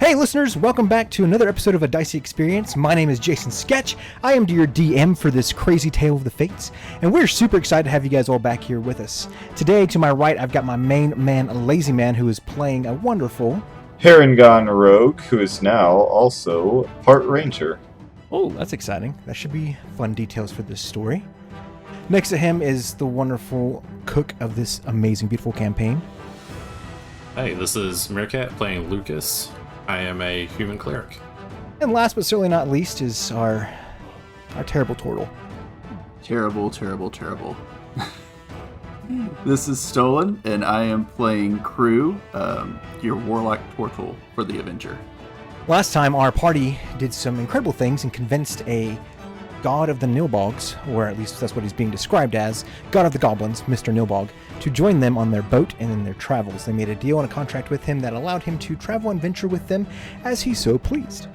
Hey listeners, welcome back to another episode of A Dicey Experience. My name is Jason Sketch. I am your DM for this crazy tale of the fates, and we're super excited to have you guys all back here with us. Today, to my right, I've got my main man, Lazy Man, who is playing a wonderful Harangon Rogue, who is now also part ranger. Oh, that's exciting. That should be fun details for this story. Next to him is the wonderful cook of this amazing, beautiful campaign. Hey, this is Meerkat playing Lucas. I am a human cleric. And last but certainly not least is our terrible turtle. Terrible. This is Stolen, and I am playing Crew, your warlock portal for the Avenger. Last time, our party did some incredible things and convinced a god of the Nilbogs, or at least that's what he's being described as, god of the goblins, Mr. Nilbog, to join them on their boat and in their travels. They made a deal and a contract with him that allowed him to travel and venture with them as he so pleased.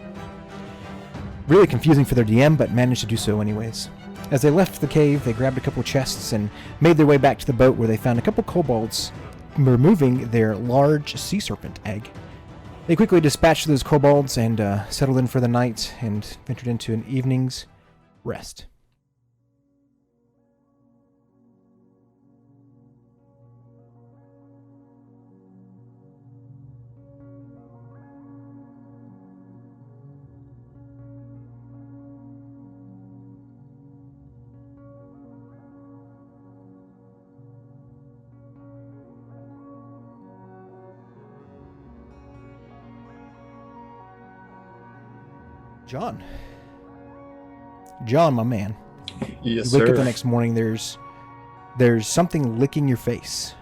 Really confusing for their DM, but managed to do so anyways. As they left the cave, they grabbed a couple chests and made their way back to the boat where they found a couple kobolds removing their large sea serpent egg. They quickly dispatched those kobolds and settled in for the night and ventured into an evening's rest. John, my man. Yes, You wake sir. up the next morning, there's something licking your face.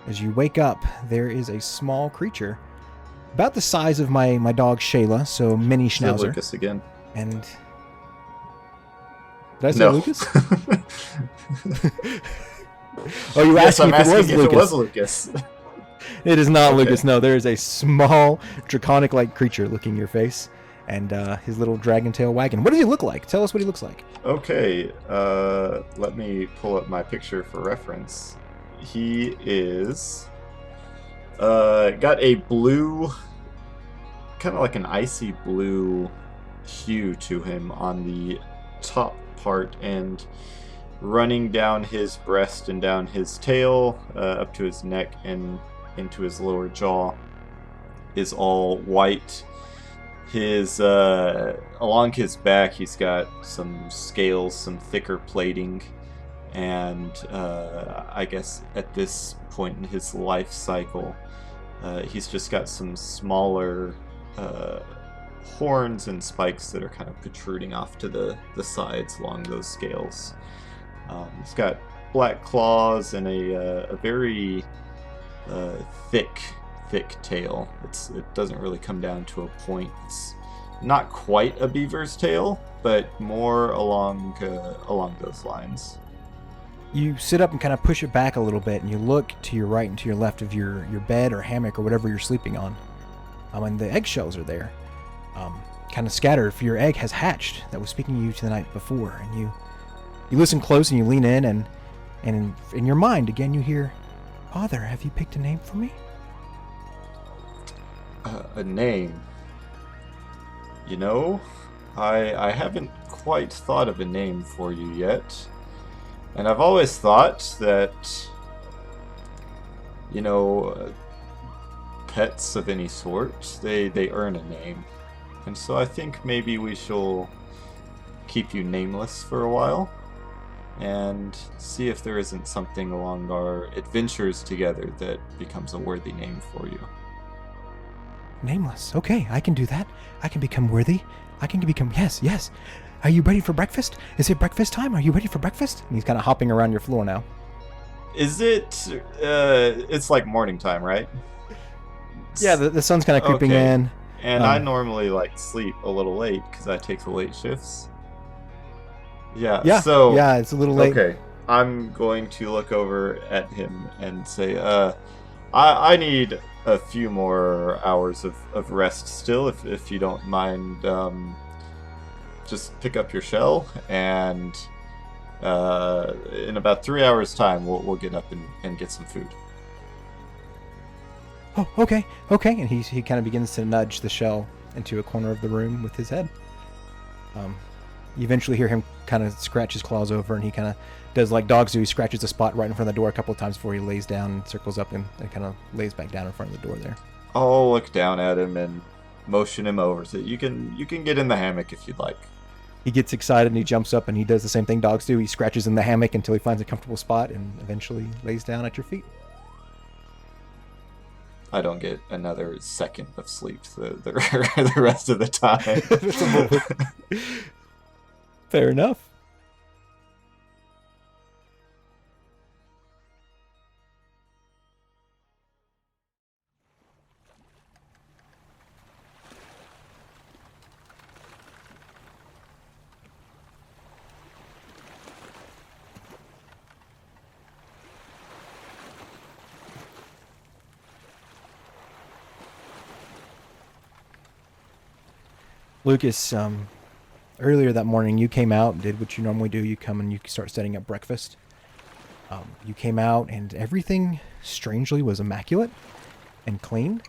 As you wake up, there is a small creature, about the size of my dog Shayla, so mini Is it schnauzer. Lucas again? And did I say No. Lucas? Oh, you Yes, asked me I'm if it was asking if Lucas. it was Lucas. It is not Okay. Lucas. No, there is a small draconic-like creature licking your face, and his little dragon tail wagging. What does he look like? Tell us what he looks like. Okay, let me pull up my picture for reference. He is got a blue, kind of like an icy blue hue to him on the top part, and running down his breast and down his tail, up to his neck and into his lower jaw, is all white. His along his back, he's got some scales, some thicker plating, and I guess at this point in his life cycle, he's just got some smaller horns and spikes that are kind of protruding off to the sides along those scales. He's got black claws and a very thick tail. It doesn't really come down to a point. It's not quite a beaver's tail, but more along those lines. You sit up and kind of push it back a little bit, and you look to your right and to your left of your bed or hammock or whatever you're sleeping on. And the eggshells are there, kind of scattered. For your egg has hatched that was speaking to you the night before, and you listen close and you lean in, and in your mind again you hear, "Father, have you picked a name for me?" A name. You know, I haven't quite thought of a name for you yet. And I've always thought that, you know, pets of any sort, they earn a name. And so I think maybe we shall keep you nameless for a while and see if there isn't something along our adventures together that becomes a worthy name for you. Nameless. Okay, I can do that. I can become worthy. I can become... Yes. Are you ready for breakfast? Is it breakfast time? Are you ready for breakfast? And he's kind of hopping around your floor now. Is it, it's like morning time, right? Yeah, the sun's kind of creeping Okay. in. And I normally sleep a little late because I take the late shifts. Yeah, it's a little late. Okay, I'm going to look over at him and say, I need a few more hours of rest still, if you don't mind. Just pick up your shell, and in about 3 hours' time, we'll get up and get some food. Oh, okay, okay. And he kind of begins to nudge the shell into a corner of the room with his head. You eventually hear him kind of scratch his claws over, and he kind of does like dogs do. He scratches a spot right in front of the door a couple of times before he lays down and circles up and kind of lays back down in front of the door there. I'll look down at him and motion him over. So you can get in the hammock if you'd like. He gets excited and he jumps up and he does the same thing dogs do. He scratches in the hammock until he finds a comfortable spot and eventually lays down at your feet. I don't get another second of sleep the rest of the time. Fair enough. Lucas, earlier that morning you came out and did what you normally do. You come and you start setting up breakfast. You came out and everything strangely was immaculate and clean.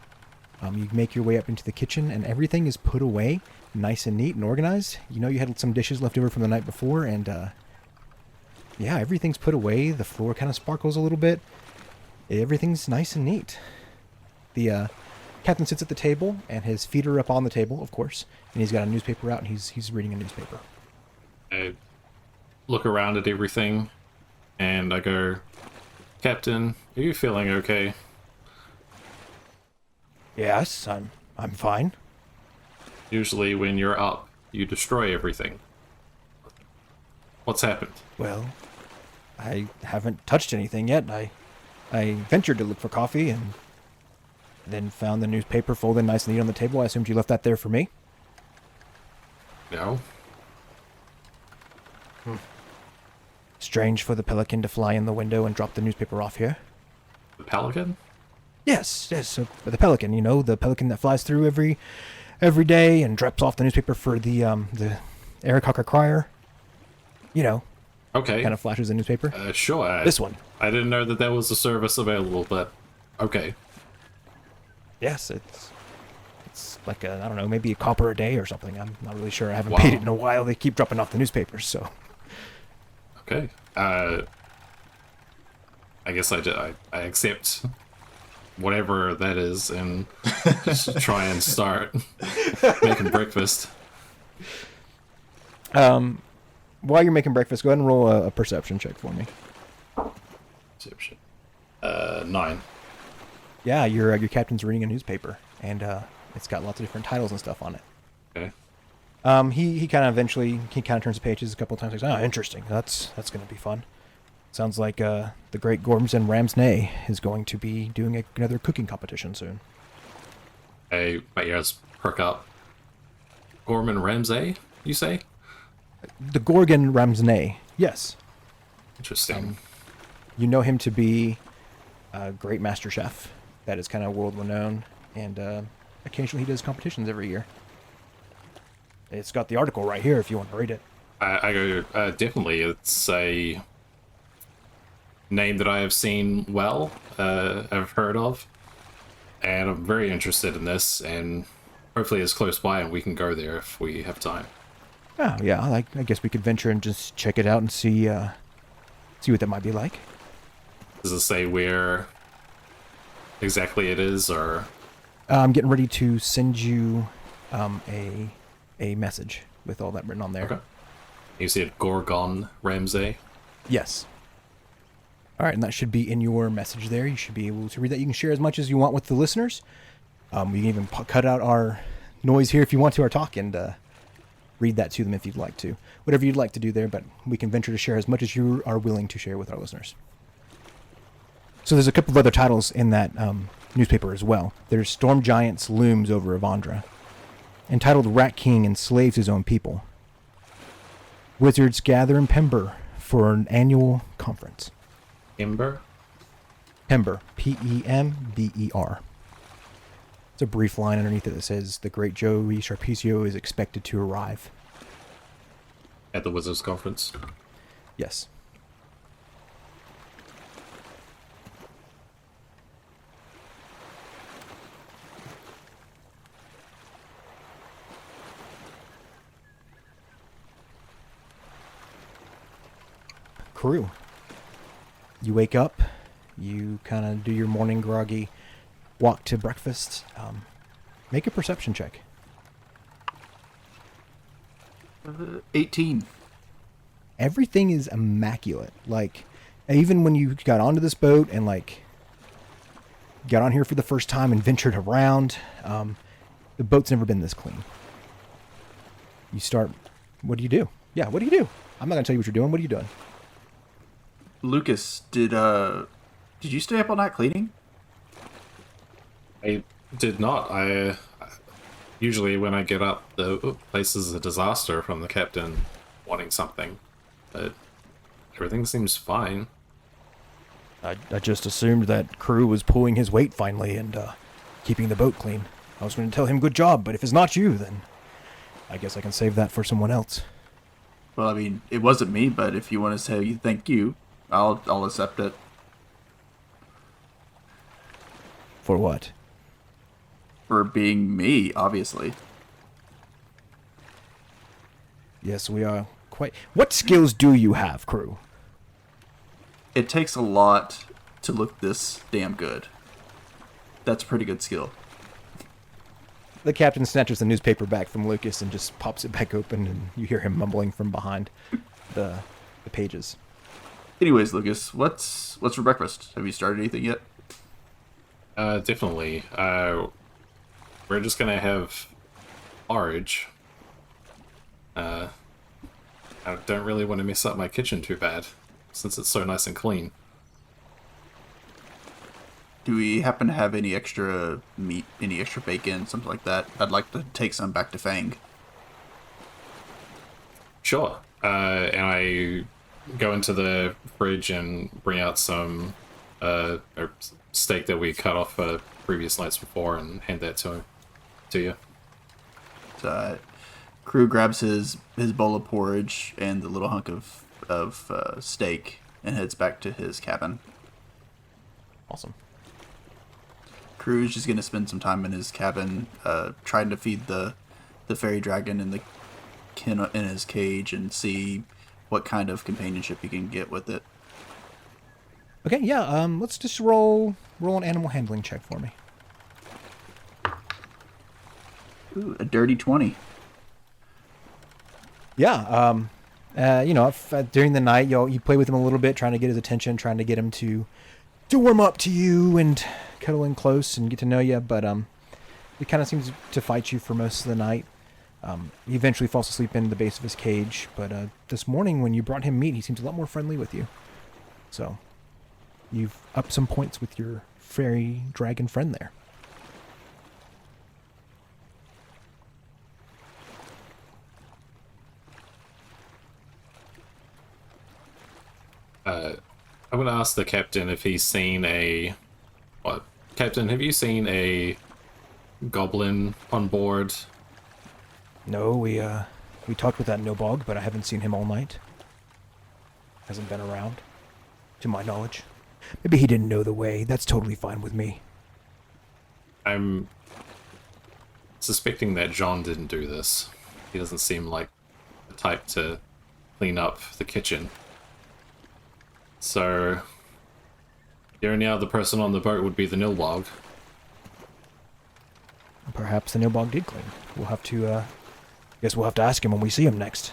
You make your way up into the kitchen and everything is put away nice and neat and organized. You know you had some dishes left over from the night before and yeah, everything's put away. The floor kind of sparkles a little bit. Everything's nice and neat. The captain sits at the table and his feet are up on the table, of course, and he's got a newspaper out and he's reading a newspaper. I look around at everything and I go, Captain, are you feeling okay? Yes, I'm fine. Usually when you're up, you destroy everything. What's happened? Well, I haven't touched anything yet. I ventured to look for coffee and then found the newspaper folded nice and neat on the table. I assumed you left that there for me. No. Strange for the pelican to fly in the window and drop the newspaper off here. The pelican? Yes, so the pelican, you know, the pelican that flies through every day and drops off the newspaper for the Eric Hawker Crier. You know. Okay. Kind of flashes the newspaper. Sure. This one. I didn't know that there was a service available, but okay. Yes, it's like I don't know, maybe a copper a day or something. I'm not really sure. I haven't Wow. paid it in a while. They keep dropping off the newspapers, so. Okay. I guess I accept whatever that is and just try and start making breakfast. While you're making breakfast, go ahead and roll a perception check for me. Perception. 9. Yeah, your captain's reading a newspaper, and it's got lots of different titles and stuff on it. Okay. He kind of eventually turns the pages a couple of times. He's like, interesting. That's going to be fun. Sounds like the great Gorms and Ramsnay is going to be doing another cooking competition soon. My ears perk up. Gorman Ramsay, you say? The Gorgon Ramsnay, yes. Interesting. You know him to be a great master chef that is kind of world renowned, and occasionally he does competitions every year. It's got the article right here if you want to read it. I go, definitely. It's a name that I have seen I've heard of, and I'm very interested in this, and hopefully it's close by and we can go there if we have time. Oh, yeah, I guess we could venture and just check it out and see what that might be like. Does it say where exactly it is, or? I'm getting ready to send you a message with all that written on there. Okay. You see it, Gorgon Ramsay? Yes. All right, and that should be in your message there. You should be able to read that. You can share as much as you want with the listeners. You can even cut out our noise here if you want to, our talk, and read that to them if you'd like to. Whatever you'd like to do there, but we can venture to share as much as you are willing to share with our listeners. So there's a couple of other titles in that newspaper as well. There's Storm Giants Looms over Avandra, entitled Rat King enslaves his own people. Wizards gather in Pember for an annual conference. Ember? Pember, Pember. It's a brief line underneath it that says, the great Joey Sharpecio is expected to arrive. At the Wizards Conference? Yes. Crew. You wake up, you kind of do your morning groggy walk to breakfast. Make a perception check. 18. Everything is immaculate. Like, even when you got onto this boat and, like, got on here for the first time and ventured around, the boat's never been this clean. You start... What do you do? Yeah, what do you do? I'm not going to tell you what you're doing. What are you doing? Lucas, did you stay up all night cleaning? I did not. I usually when I get up, the place is a disaster from the captain wanting something, but everything seems fine. I just assumed that Crew was pulling his weight finally and keeping the boat clean. I was going to tell him good job, but if it's not you, then I guess I can save that for someone else. Well, I mean, it wasn't me, but if you want to say thank you, I'll accept it. For what? For being me, obviously. Yes, we are quite... What skills do you have, Crew? It takes a lot to look this damn good. That's a pretty good skill. The captain snatches the newspaper back from Lucas and just pops it back open, and you hear him mumbling from behind the pages. Anyways, Lucas, what's for breakfast? Have you started anything yet? Definitely. We're just gonna have porridge. I don't really want to mess up my kitchen too bad, since it's so nice and clean. Do we happen to have any extra meat, any extra bacon, something like that? I'd like to take some back to Fang. Sure. And I go into the fridge and bring out some steak that we cut off previous nights before and hand that to you. So, Crew grabs his bowl of porridge and the little hunk of steak and heads back to his cabin. Awesome. Crew's just going to spend some time in his cabin trying to feed the fairy dragon in his cage and see what kind of companionship he can get with it. Okay, yeah, let's just roll an animal handling check for me. Ooh, a dirty 20. Yeah, during the night, you play with him a little bit, trying to get his attention, trying to get him to warm up to you and cuddle in close and get to know you, but he kind of seems to fight you for most of the night. He eventually falls asleep in the base of his cage, but this morning when you brought him meat, he seems a lot more friendly with you. So, you've upped some points with your fairy dragon friend there. I'm going to ask the captain if he's seen What? Captain, have you seen a goblin on board? No, we talked with that Nilbog, but I haven't seen him all night. Hasn't been around, to my knowledge. Maybe he didn't know the way. That's totally fine with me. I'm suspecting that John didn't do this. He doesn't seem like the type to clean up the kitchen. So, the only other person on the boat would be the Nilbog. Perhaps the Nilbog did clean. We'll have to, guess we'll have to ask him when we see him next.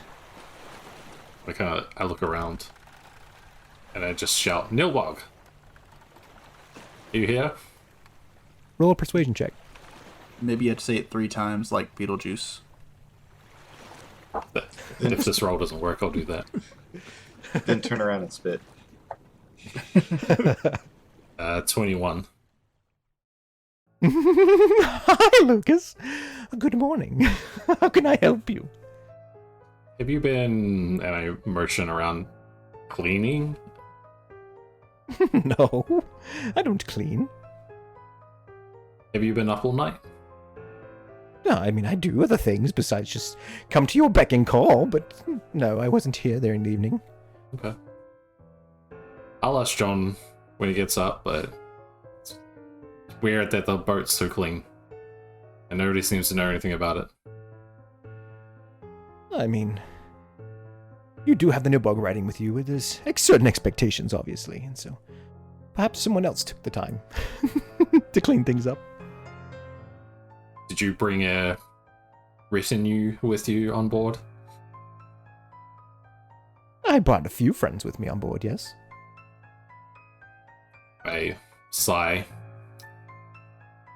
I look around, and I just shout, Nilbog! You here? Roll a persuasion check. Maybe you have to say it 3 times like Beetlejuice. If this roll doesn't work, I'll do that. Then turn around and spit. 21. Hi, Lucas. Good morning. How can I help you? Have you been, and I motion around, cleaning? No, I don't clean. Have you been up all night? No, I mean, I do other things besides just come to your beck and call, but no, I wasn't here there in the evening. Okay. I'll ask John when he gets up, but it's weird that the boat's so clean. And nobody seems to know anything about it. I mean, You do have the Nilbog riding with you. There's certain expectations, obviously, and so perhaps someone else took the time to clean things up. Did you bring a retinue with you on board? I brought a few friends with me on board, yes. I sigh.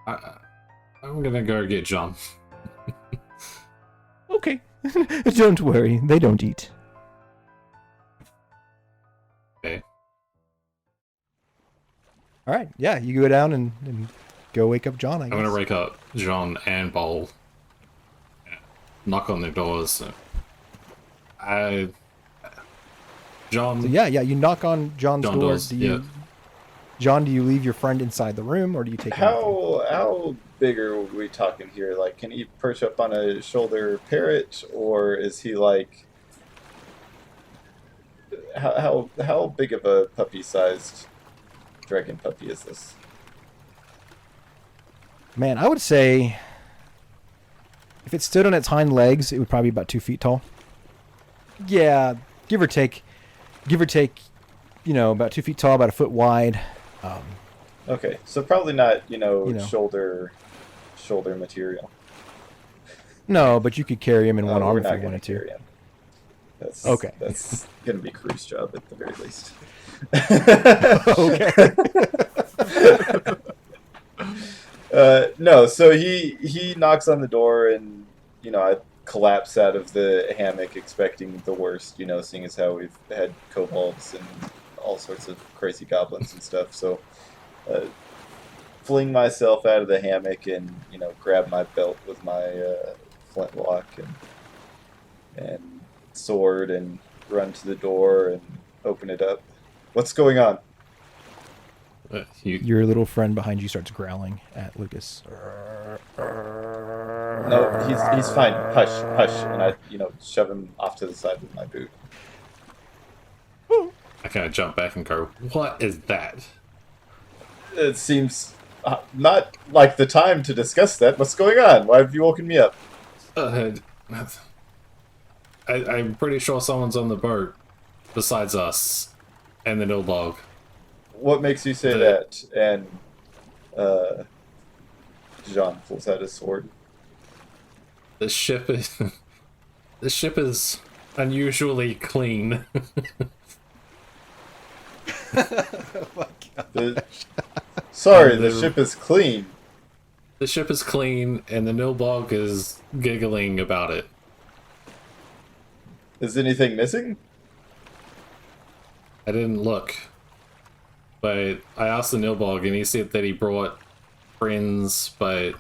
I'm gonna go get John. Okay. Don't worry, they don't eat. Okay. Alright, yeah, you go down and go wake up John, I guess. I'm gonna wake up John and Bowl. Knock on their doors. John. So yeah, you knock on John's John door. does, yeah. John, do you leave your friend inside the room, or do you take him with you? How big are we talking here? Like, can he perch up on a shoulder parrot, or is he like how big of a puppy-sized dragon puppy is this? Man, I would say if it stood on its hind legs, it would probably be about 2 feet tall. Yeah, give or take, about 2 feet tall, about a foot wide. Okay, so probably not, shoulder material. No, but you could carry him in one arm We're if not you going wanted to carry to. him. That's Okay. That's going to be Crew's job at the very least. Okay. No, so he knocks on the door, and I collapse out of the hammock, expecting the worst. Seeing as how we've had kobolds and all sorts of crazy goblins and stuff. So, fling myself out of the hammock and grab my belt with my flintlock and sword and run to the door and open it up. What's going on? Your little friend behind you starts growling at Lucas. No, he's fine. Hush, hush. And I, shove him off to the side with my boot. I kind of jump back and go, "What is that?" It seems not like the time to discuss that. What's going on? Why have you woken me up? I'm pretty sure someone's on the boat besides us and the Nilbog. What makes you say that? And Jean pulls out his sword. The ship is unusually clean. Oh my God. The ship is clean. The ship is clean, and the Nilbog is giggling about it. Is anything missing? I didn't look, but I asked the Nilbog, and he said that he brought friends, but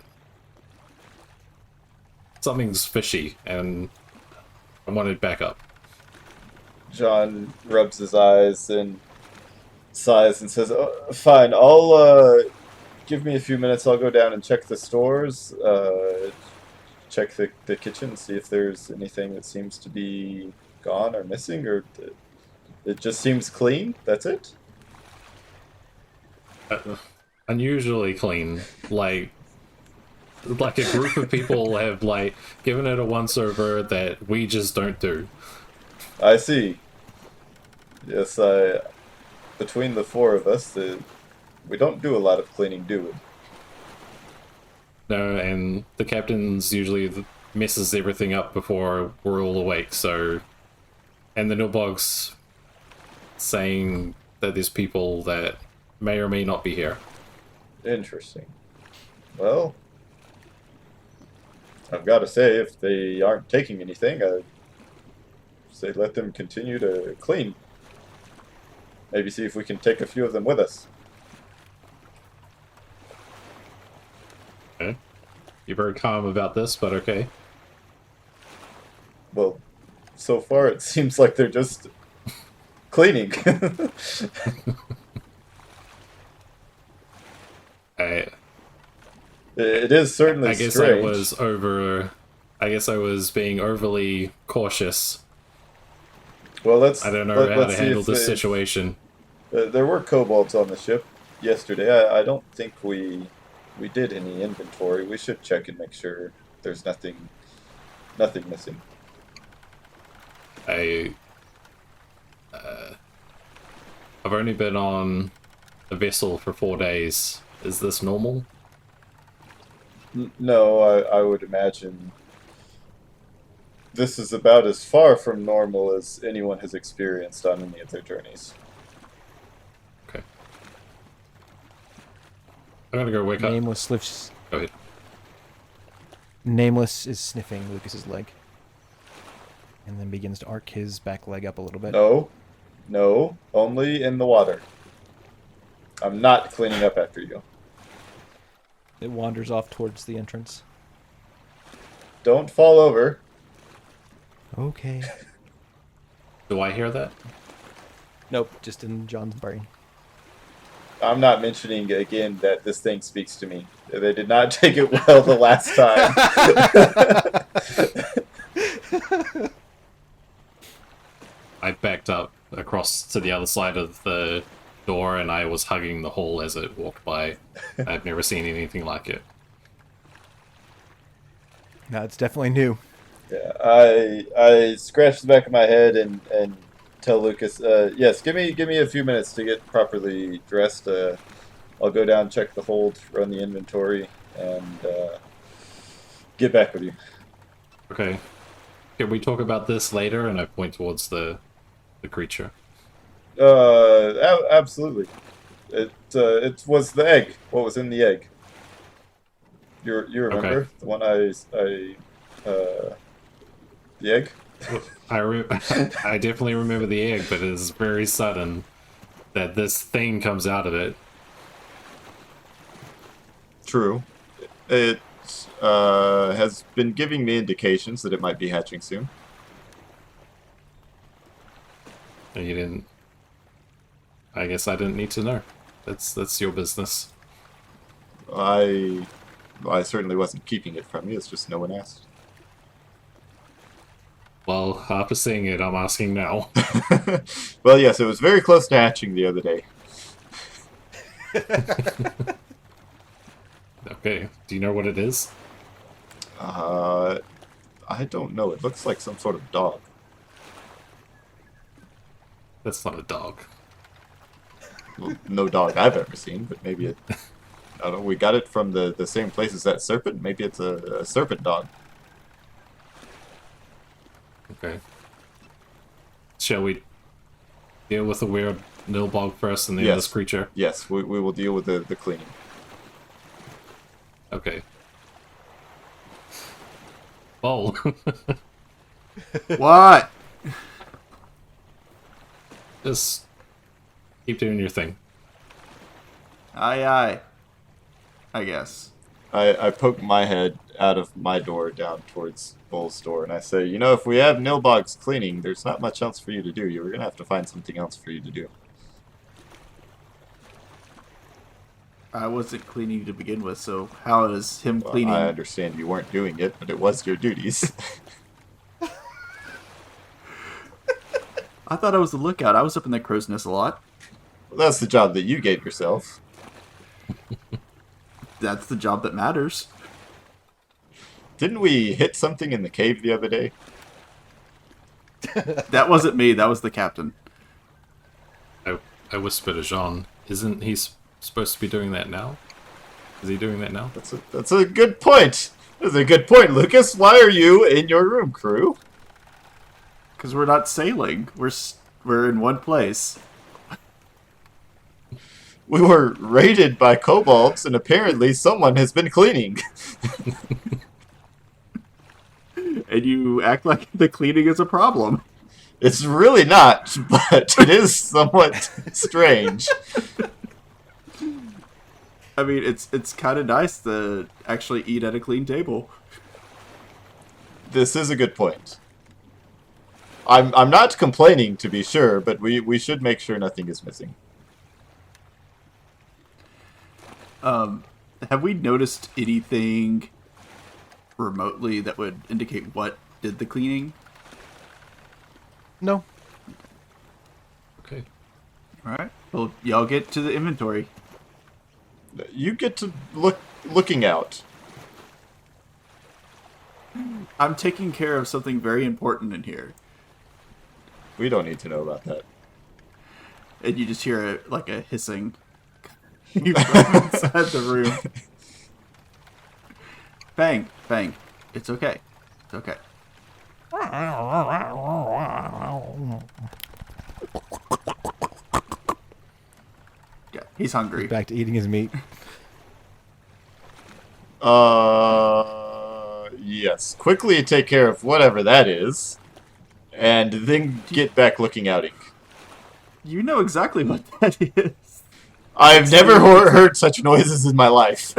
something's fishy, and I wanted backup. John rubs his eyes and sighs and says, "Oh, fine, I'll give me a few minutes. I'll go down and check the stores, check the kitchen, see if there's anything that seems to be gone or missing, or it just seems clean. That's it." Unusually clean, like a group of people have given it a once over that we just don't do. I see. Yes, between the four of us, we don't do a lot of cleaning, do we? No, and the captain's usually messes everything up before we're all awake, so... And the Nilbog's saying that there's people that may or may not be here. Interesting. Well, I've got to say, if they aren't taking anything, I'd say let them continue to clean. Maybe see if we can take a few of them with us. Okay. You're very calm about this, but okay. Well, so far it seems like they're just cleaning. It is certainly strange. I guess I was being overly cautious. Well, I don't know how to handle this situation. There were kobolds on the ship yesterday. I don't think we did any inventory. We should check and make sure there's nothing missing. I I've only been on a vessel for 4 days. Is this normal? No, I would imagine this is about as far from normal as anyone has experienced on any of their journeys. Okay. I'm gonna go wake up. Nameless lifts. Go ahead. Nameless is sniffing Lucas's leg, and then begins to arc his back leg up a little bit. No, only in the water. I'm not cleaning up after you. It wanders off towards the entrance. Don't fall over. Okay. Do I hear that? Nope, just in John's brain. I'm not mentioning again that this thing speaks to me. They did not take it well the last time. I backed up across to the other side of the door, and I was hugging the hole as it walked by. I've never seen anything like it. No, it's definitely new. Yeah, I scratch the back of my head and tell Lucas, yes, give me a few minutes to get properly dressed. I'll go down, check the hold, run the inventory, and get back with you. Okay. Can we talk about this later? And I point towards the creature. Absolutely. It was the egg. What was in the egg? You remember Okay. the one the egg? I definitely remember the egg, but it is very sudden that this thing comes out of it. True. It has been giving me indications that it might be hatching soon. And you didn't... I guess I didn't need to know. That's your business. I certainly wasn't keeping it from you. It's just no one asked. Well, after seeing it, I'm asking now. Well, yes, it was very close to hatching the other day. Okay, do you know what it is? I don't know. It looks like some sort of dog. That's not a dog. Well, no dog I've ever seen, but maybe it... I don't know. We got it from the same place as that serpent. Maybe it's a serpent dog. Okay. Shall we deal with the weird Nilbog first and then this creature? Yes, we will deal with the cleaning. Okay. Oh. What? Just keep doing your thing. Aye. I guess. I poke my head out of my door down towards Bull's door, and I say, you know, if we have Nilbog's cleaning, there's not much else for you to do. You're going to have to find something else for you to do. I wasn't cleaning to begin with, so how is him Well, cleaning? I understand you weren't doing it, but it was your duties. I thought I was the lookout. I was up in the crow's nest a lot. Well, that's the job that you gave yourself. That's the job that matters. Didn't we hit something in the cave the other day? That wasn't me. That was the captain. I whispered to Jean, isn't he supposed to be doing that now? Is he doing that now? That's a good point. That's a good point, Lucas. Why are you in your room, crew? Because we're not sailing. We're in one place. We were raided by kobolds, and apparently someone has been cleaning. And you act like the cleaning is a problem. It's really not, but it is somewhat strange. I mean, it's kind of nice to actually eat at a clean table. This is a good point. I'm not complaining, to be sure, but we should make sure nothing is missing. Have we noticed anything remotely that would indicate what did the cleaning? No. Okay. All right. Well, y'all get to the inventory. You get to looking out. I'm taking care of something very important in here. We don't need to know about that. And you just hear like a hissing from inside the room. Bang, bang. It's okay. It's okay. Yeah, he's hungry. Back to eating his meat. Yes. Quickly take care of whatever that is, and then get back looking outing. You know exactly what that is. I've never heard such noises in my life.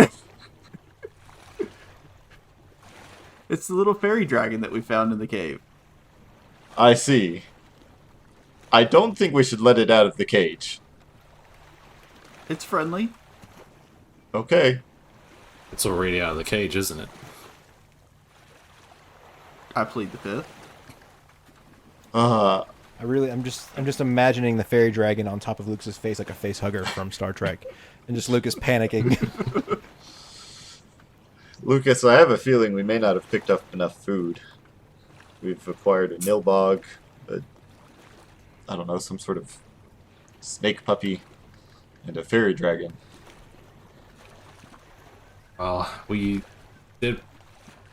It's the little fairy dragon that we found in the cave. I see. I don't think we should let it out of the cage. It's friendly. Okay. It's already out of the cage, isn't it? I plead the fifth. I'm just imagining the fairy dragon on top of Lucas's face like a face hugger from Star Trek, and just Lucas panicking. Lucas, I have a feeling we may not have picked up enough food. We've acquired a Nilbog, I don't know, some sort of snake puppy, and a fairy dragon. Well, we did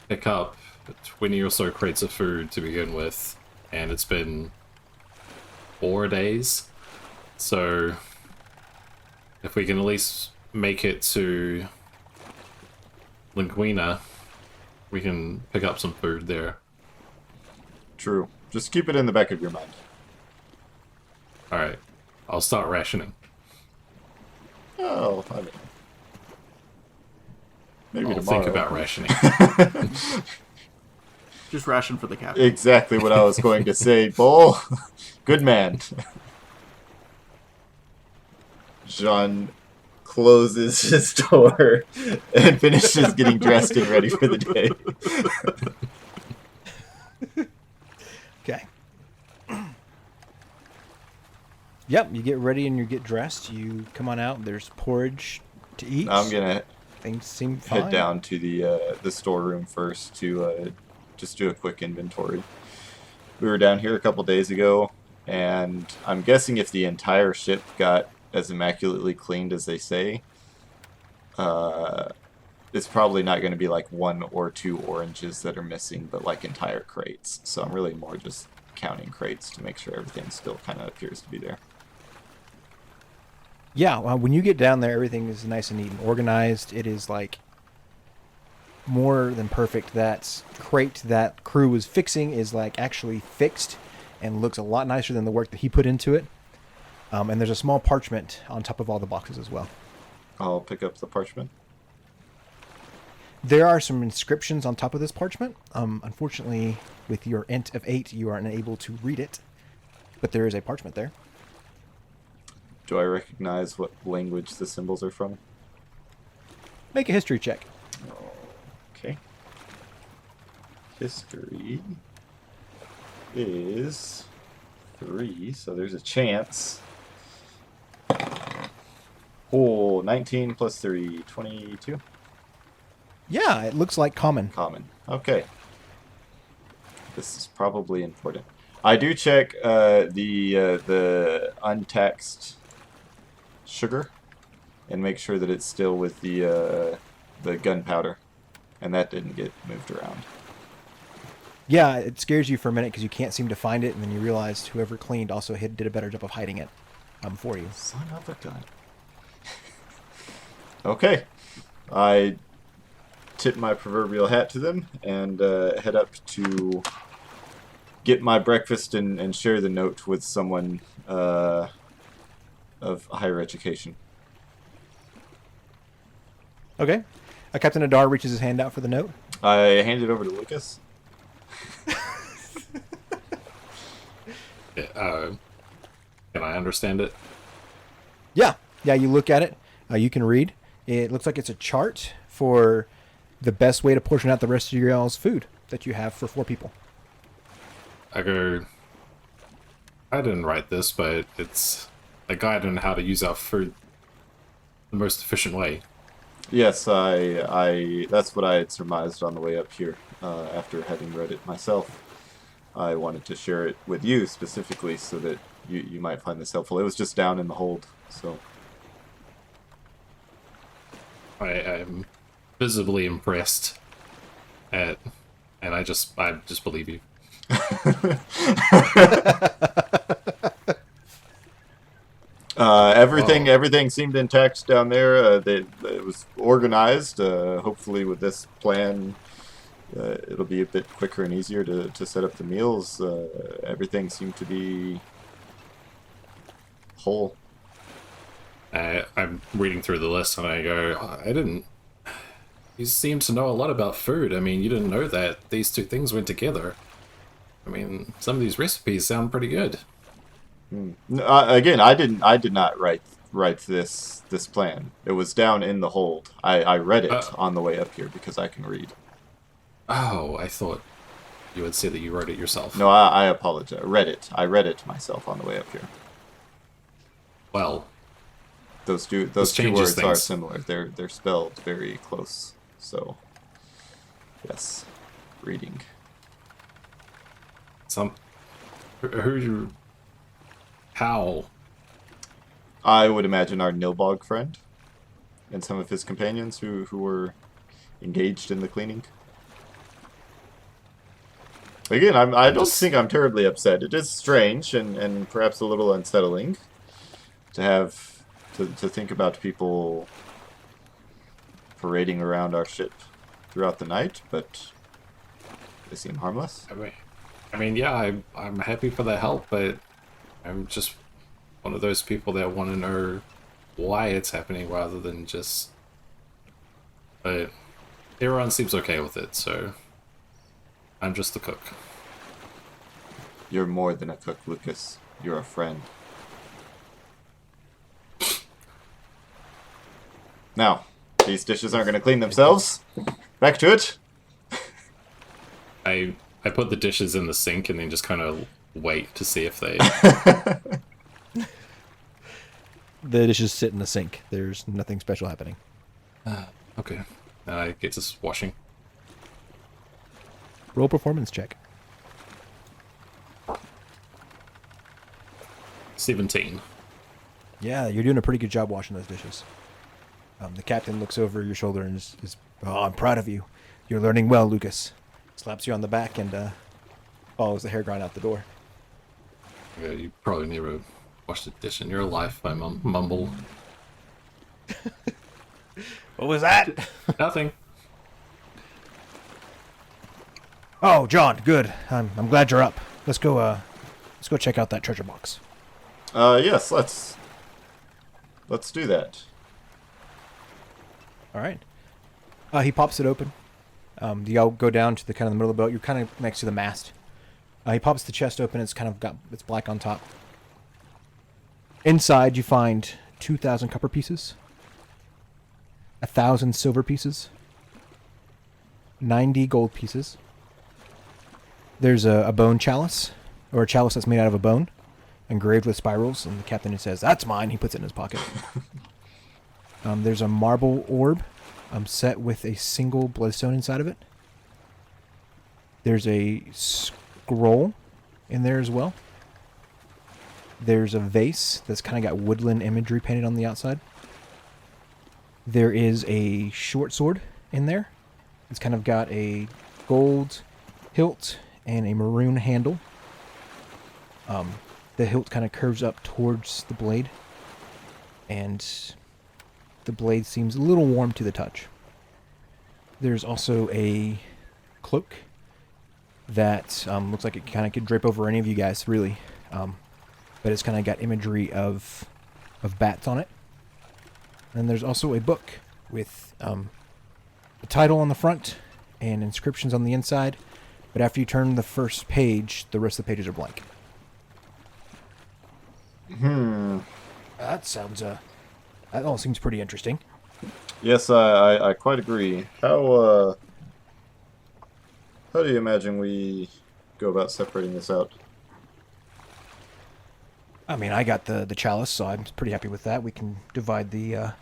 pick up 20 or so crates of food to begin with, and it's been 4 days. So, if we can at least make it to Linguina, we can pick up some food there. True. Just keep it in the back of your mind. Alright, I'll start rationing. Oh, I mean... maybe I'll tomorrow. think about rationing. Just ration for the captain. Exactly what I was going to say, Bull. Good man. Jean closes his door and finishes getting dressed and ready for the day. Okay. Yep, you get ready and you get dressed. You come on out. There's porridge to eat. I'm gonna Things seem fine. head down to the storeroom first to just do a quick inventory. We were down here a couple days ago, and I'm guessing if the entire ship got as immaculately cleaned as they say, it's probably not going to be like 1 or 2 oranges that are missing, but like entire crates. So I'm really more just counting crates to make sure everything still kind of appears to be there. Yeah, well, when you get down there, everything is nice and neat and organized. It is like more than perfect. That crate that crew was fixing is like actually fixed and looks a lot nicer than the work that he put into it. And there's a small parchment on top of all the boxes as well. I'll pick up the parchment. There are some inscriptions on top of this parchment. Unfortunately, with your int of 8, you are unable to read it. But there is a parchment there. Do I recognize what language the symbols are from? Make a history check. Okay. History is 3, so there's a chance. Oh, 19 plus 3, 22. Yeah, it looks like common. Common. Okay. This is probably important. I do check the untaxed sugar and make sure that it's still with the gunpowder, and that didn't get moved around. Yeah, it scares you for a minute because you can't seem to find it, and then you realize whoever cleaned also did a better job of hiding it for you. Son of a gun. Okay. I tip my proverbial hat to them and head up to get my breakfast and share the note with someone of higher education. Okay. Captain Adar reaches his hand out for the note. I hand it over to Lucas. Can I understand it? Yeah, you look at it. You can read. It looks like it's a chart for the best way to portion out the rest of your y'all's food that you have for 4 people. I didn't write this, but it's a guide on how to use our food the most efficient way. Yes, I that's what I had surmised on the way up here after having read it myself. I wanted to share it with you specifically so that you might find this helpful. It was just down in the hold, so... I'm visibly impressed at, and I just believe you. Everything seemed intact down there. It was organized. Hopefully, with this plan, it'll be a bit quicker and easier to set up the meals. Everything seemed to be whole. I'm reading through the list and I go, I didn't. You seem to know a lot about food. I mean, you didn't know that these two things went together. I mean, some of these recipes sound pretty good. Again, I did not write this plan. It was down in the hold. I read it on the way up here because I can read. Oh, I thought you had said that you wrote it yourself. No, I apologize. I read it myself on the way up here. Well, those two words are similar. They're spelled very close. So, yes, reading. How? I would imagine our Nilbog friend and some of his companions who were engaged in the cleaning. Again, I don't think I'm terribly upset. It is strange and perhaps a little unsettling to have to think about people parading around our ship throughout the night, but they seem harmless. I mean, yeah, I'm happy for the help, but I'm just one of those people that want to know why it's happening rather than just... But everyone seems okay with it, so I'm just the cook. You're more than a cook, Lucas. You're a friend. Now, these dishes aren't going to clean themselves. Back to it. I put the dishes in the sink and then just kind of wait to see if they... The dishes sit in the sink. There's nothing special happening. Okay. I get to washing. Roll performance check. 17. Yeah, you're doing a pretty good job washing those dishes. The captain looks over your shoulder and is "Oh, I'm proud of you. You're learning well, Lucas." Slaps you on the back and follows the hair grind out the door. Yeah, you probably never washed a dish in your life, I mumble. What was that? Nothing. Oh, John, good. I'm glad you're up. Let's go check out that treasure box. Yes, let's do that. All right. He pops it open. You go down to the kind of the middle of the boat. You're kind of next to the mast. He pops the chest open. It's black on top. Inside, you find 2,000 copper pieces, 1,000 silver pieces, 90 gold pieces. There's a bone chalice, or a chalice that's made out of a bone, engraved with spirals. And the captain says, "That's mine." He puts it in his pocket. There's a marble orb set with a single bloodstone inside of it. There's a scroll in there as well. There's a vase that's kind of got woodland imagery painted on the outside. There is a short sword in there. It's kind of got a gold hilt and a maroon handle. The hilt kind of curves up towards the blade, and the blade seems a little warm to the touch. There's also a cloak that looks like it kind of could drape over any of you guys, really. But it's kind of got imagery of bats on it. And there's also a book with a title on the front and inscriptions on the inside. But after you turn the first page, the rest of the pages are blank. That sounds that all seems pretty interesting. Yes, I quite agree. How do you imagine we go about separating this out? I mean, I got the chalice, so I'm pretty happy with that. We can divide the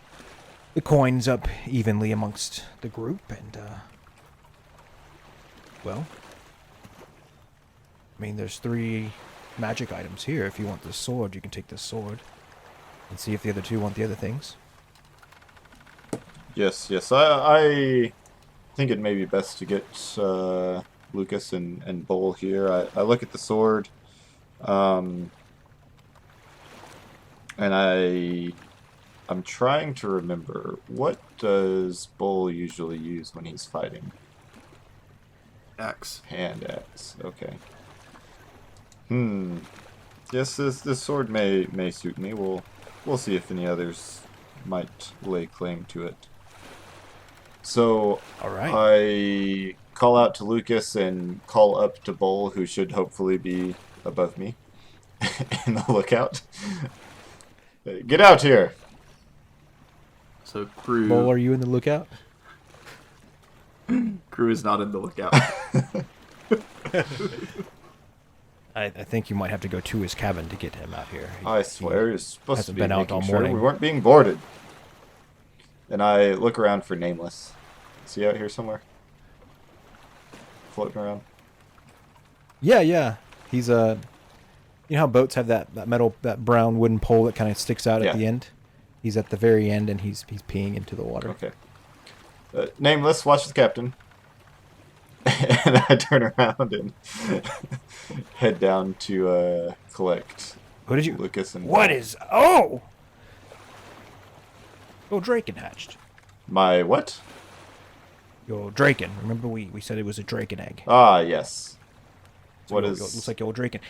coins up evenly amongst the group, and well, I mean, there's 3 magic items here. If you want this sword, you can take this sword. And see if the other 2 want the other things. Yes, yes. I think it may be best to get Lucas and Bull here. I look at the sword, and I'm trying to remember, what does Bull usually use when he's fighting? Axe. Hand axe. Okay. Yes, this sword may suit me. We'll see if any others might lay claim to it. So All right. I call out to Lucas and call up to Bull, who should hopefully be above me in the lookout. Get out here! So crew Bull, are you in the lookout? crew is not in the lookout. I think you might have to go to his cabin to get him out here. I swear, you're supposed to hasn't be been out making all sure morning. we weren't being boarded. And I look around for Nameless. Is he out here somewhere? Floating around? Yeah. He's you know how boats have that brown wooden pole that kind of sticks out Yeah. at the end? He's at the very end, and he's peeing into the water. Okay. Nameless, watch the captain. And I turn around and head down to collect What did you? Lucas and What is? Oh! Your Draken hatched. my what? Your Draken. Remember we said it was a Draken egg. Ah, yes. So What it is? looks like your Draken.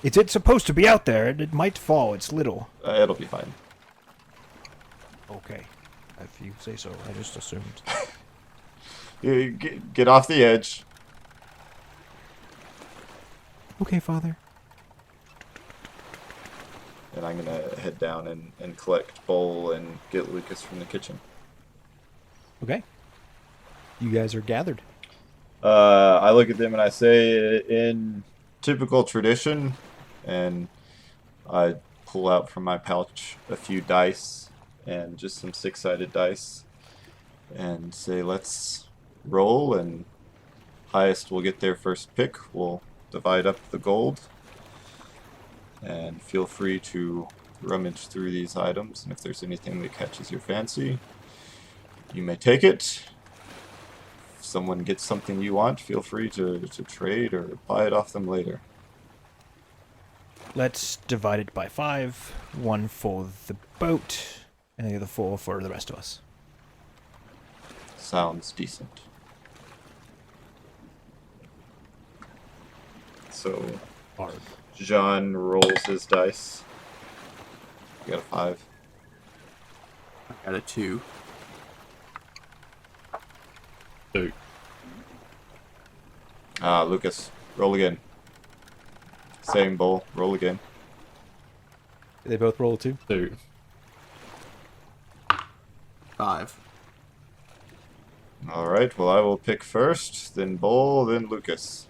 It's supposed to be out there. It might fall. It's little. It'll be fine. Okay. If you say so. I just assumed. You get off the edge. Okay, Father. And I'm gonna head down and collect Bowl and get Lucas from the kitchen. Okay. You guys are gathered. I look at them and I say, in typical tradition, and I pull out from my pouch a few dice and just some 6-sided dice and say, let's roll, and highest will get their first pick. We'll divide up the gold, and feel free to rummage through these items, and if there's anything that catches your fancy, you may take it. If someone gets something you want, feel free to trade or buy it off them later. Let's divide it by 5. 1 for the boat, and the other 4 for the rest of us. Sounds decent. So Hard. John rolls his dice. You got a 5. I got a 2. 2. Lucas, roll again. Same bowl, roll again. Did they both roll a 2? 2. 5. Alright, well I will pick first, then Bowl, then Lucas.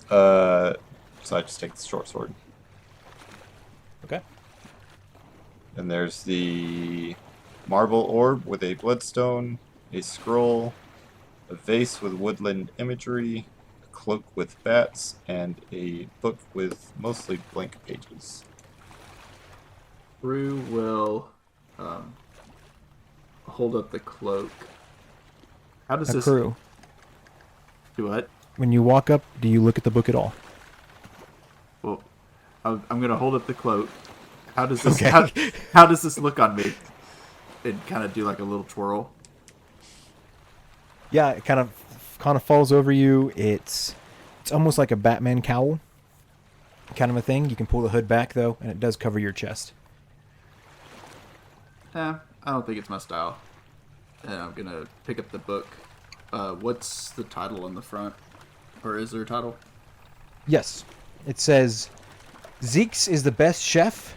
So I just take the short sword. Okay. And there's the marble orb with a bloodstone, a scroll, a vase with woodland imagery, a cloak with bats, and a book with mostly blank pages. Crew will hold up the cloak. How does A this crew. do? What? When you walk up, do you look at the book at all? Well, I'm gonna hold up the cloak. How does this? Okay. How does this look on me? And kind of do like a little twirl. Yeah, it kind of falls over you. It's almost like a Batman cowl kind of a thing. You can pull the hood back though, and it does cover your chest. I don't think it's my style. And I'm gonna pick up the book. What's the title on the front? Or is there a title? Yes. It says Zeke's is the best chef.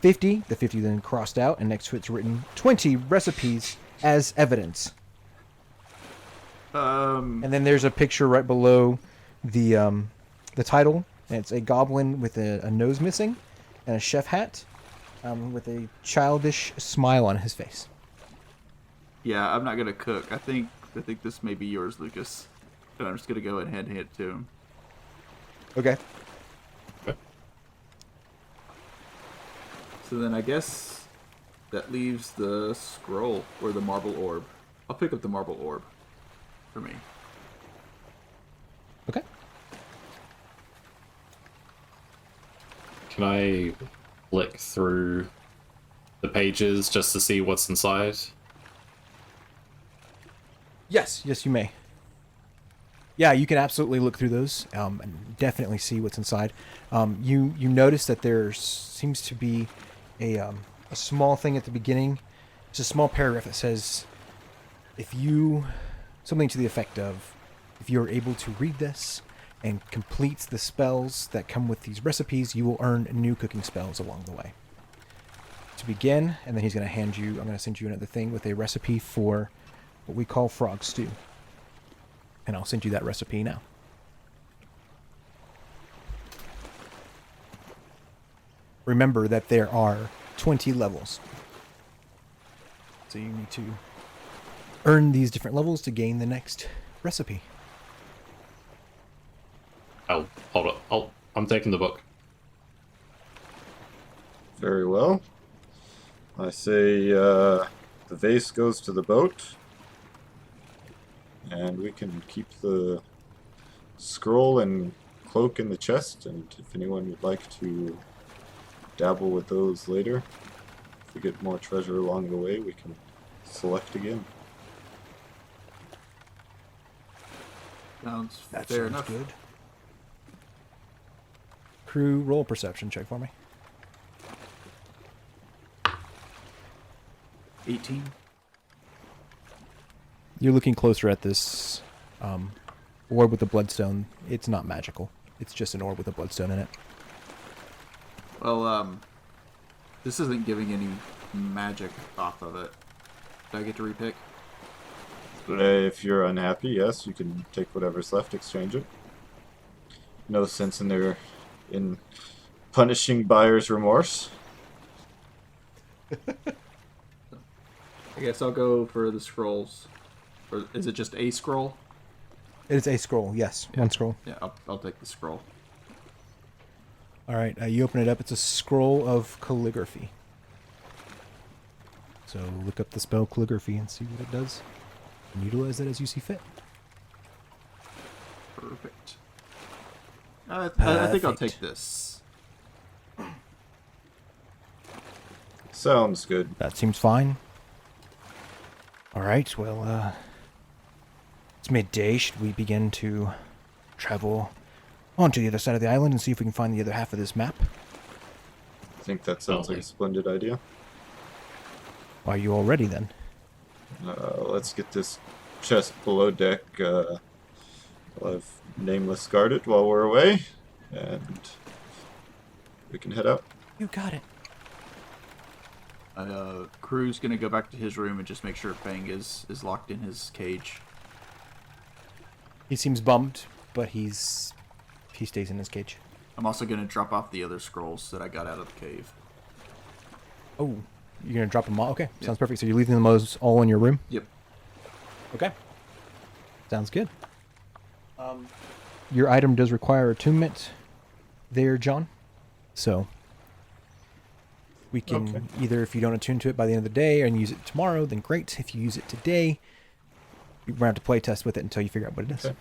50, the 50 then crossed out, and next to it's written 20 recipes as evidence. And then there's a picture right below the title, and it's a goblin with a nose missing and a chef hat with a childish smile on his face. Yeah, I'm not gonna cook. I think this may be yours, Lucas. And I'm just gonna go ahead and hand it to him. Okay. So then I guess that leaves the scroll or the marble orb. I'll pick up the marble orb for me. Okay. Can I flick through the pages just to see what's inside? Yes, you may. Yeah, you can absolutely look through those and definitely see what's inside. You notice that there seems to be a small thing at the beginning. It's a small paragraph that says, if you, something to the effect of, if you're able to read this and complete the spells that come with these recipes, you will earn new cooking spells along the way. To begin, and then he's going to hand you, I'm going to send you another thing with a recipe for what we call frog stew. And I'll send you that recipe now. Remember that there are 20 levels. So you need to earn these different levels to gain the next recipe. Oh, hold up. I'm taking the book. Very well. I say the vase goes to the boat. And we can keep the scroll and cloak in the chest, and if anyone would like to dabble with those later, if we get more treasure along the way, we can select again. Sounds That fair sounds enough. good. Crew, roll a perception check for me. 18. You're looking closer at this orb with the bloodstone. It's not magical. It's just an orb with a bloodstone in it. Well, this isn't giving any magic off of it. Do I get to repick? If you're unhappy, yes, you can take whatever's left, exchange it. No sense in punishing buyer's remorse. I guess I'll go for the scrolls. Or is it just a scroll? It is a scroll, yes. One scroll. Yeah, I'll take the scroll. All right, you open it up. It's a scroll of calligraphy. So look up the spell calligraphy and see what it does. And utilize that as you see fit. Perfect. I think I'll Perfect. take this. Sounds good. That seems fine. All right, well, it's midday. Should we begin to travel onto the other side of the island and see if we can find the other half of this map? I think that sounds like a splendid idea. Are you all ready then? Let's get this chest below deck. We'll have Nameless guard it while we're away, and we can head out. You got it. Crew's gonna go back to his room and just make sure Fang is locked in his cage. He seems bummed, but he stays in his cage. I'm also gonna drop off the other scrolls that I got out of the cave. Oh, you're gonna drop them all? Okay, Yeah. sounds perfect. So you're leaving them all in your room? Yep. Okay. Sounds good. Your item does require attunement there, John. So we can either, if you don't attune to it by the end of the day and use it tomorrow, then great. If you use it today, you're gonna have to play test with it until you figure out what it is. Okay.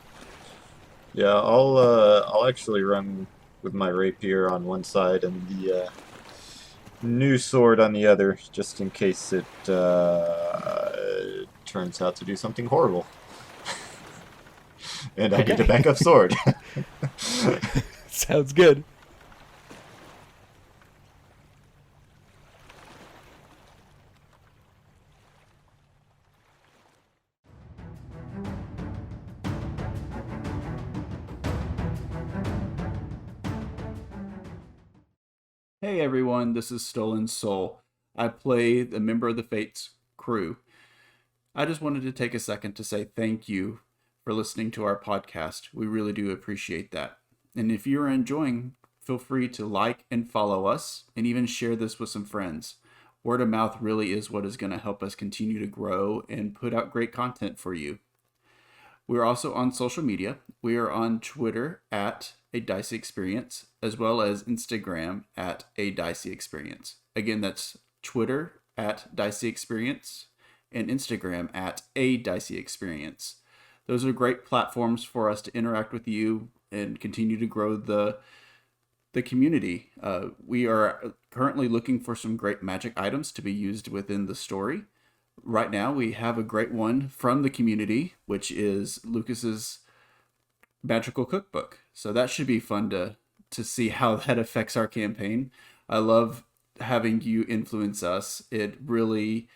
Yeah, I'll actually run with my rapier on one side and the new sword on the other, just in case it turns out to do something horrible. And I need a backup sword. Sounds good. Hey everyone, this is Stolen Soul. I play the member of the Fates crew. I just wanted to take a second to say thank you for listening to our podcast. We really do appreciate that. And if you're enjoying, feel free to like and follow us and even share this with some friends. Word of mouth really is what is going to help us continue to grow and put out great content for you. We're also on social media. We are on Twitter at A Dicey Experience, as well as Instagram at A Dicey Experience. Again, that's Twitter at Dicey Experience and Instagram at A Dicey Experience. Those are great platforms for us to interact with you and continue to grow the community. We are currently looking for some great magic items to be used within the story. Right now, we have a great one from the community, which is Lucas's magical cookbook. So that should be fun to see how that affects our campaign. I love having you influence us. It really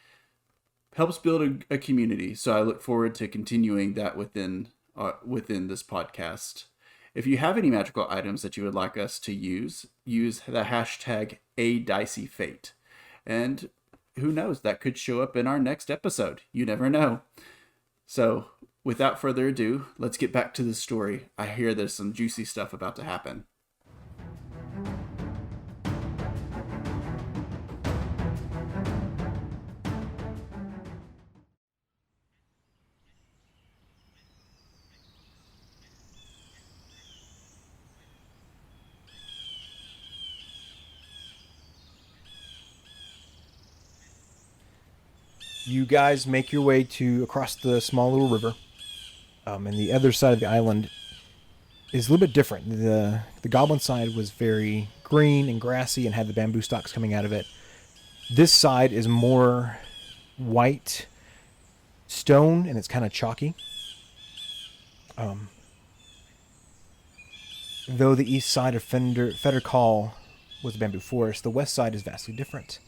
helps build a community. So I look forward to continuing that within this podcast. If you have any magical items that you would like us to use the hashtag #ADiceyFate. And who knows, that could show up in our next episode. You never know. So without further ado, let's get back to the story. I hear there's some juicy stuff about to happen. You guys make your way across the small little river, and the other side of the island is a little bit different. The goblin side was very green and grassy and had the bamboo stalks coming out of it. This side is more white stone, and it's kind of chalky. Though the east side of Federcall was a bamboo forest, the west side is vastly different.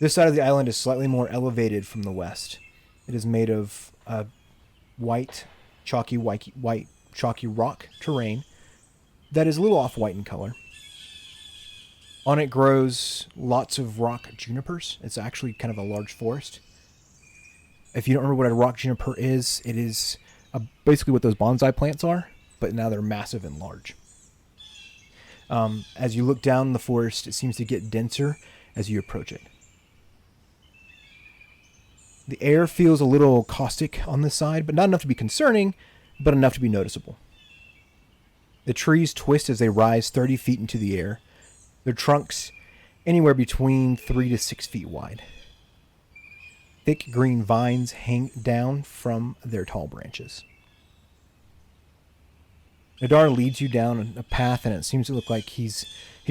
This side of the island is slightly more elevated from the west. It is made of white, chalky rock terrain that is a little off-white in color. On it grows lots of rock junipers. It's actually kind of a large forest. If you don't remember what a rock juniper is, it is basically what those bonsai plants are, but now they're massive and large. As you look down the forest, it seems to get denser as you approach it. The air feels a little caustic on this side, but not enough to be concerning, but enough to be noticeable. The trees twist as they rise 30 feet into the air, their trunks anywhere between 3 to 6 feet wide. Thick green vines hang down from their tall branches. Nadar leads you down a path, and it seems to look like he's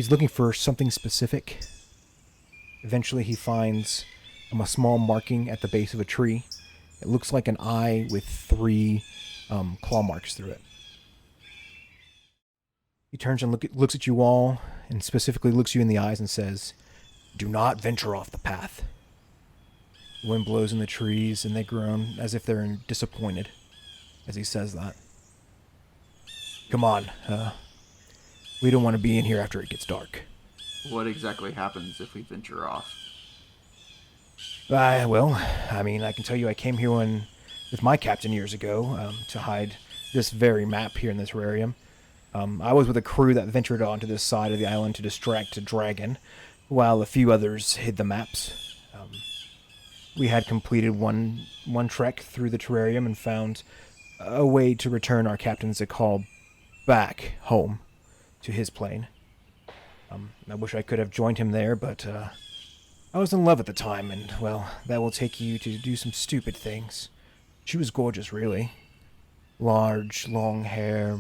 looking for something specific. Eventually he finds a small marking at the base of a tree. It looks like an eye with 3 claw marks through it. He turns and looks at you all, and specifically looks you in the eyes and says, "Do not venture off the path." The wind blows in the trees, and they groan as if they're disappointed as he says that. "Come on, we don't want to be in here after it gets dark." What exactly happens if we venture off? Well, I mean, I can tell you I came here with my captain years ago to hide this very map here in this terrarium. I was with a crew that ventured onto this side of the island to distract a dragon, while a few others hid the maps. We had completed one trek through the terrarium and found a way to return our captain's call back home to his plane. I wish I could have joined him there, but I was in love at the time, and, well, that will take you to do some stupid things. She was gorgeous, really. Large, long hair,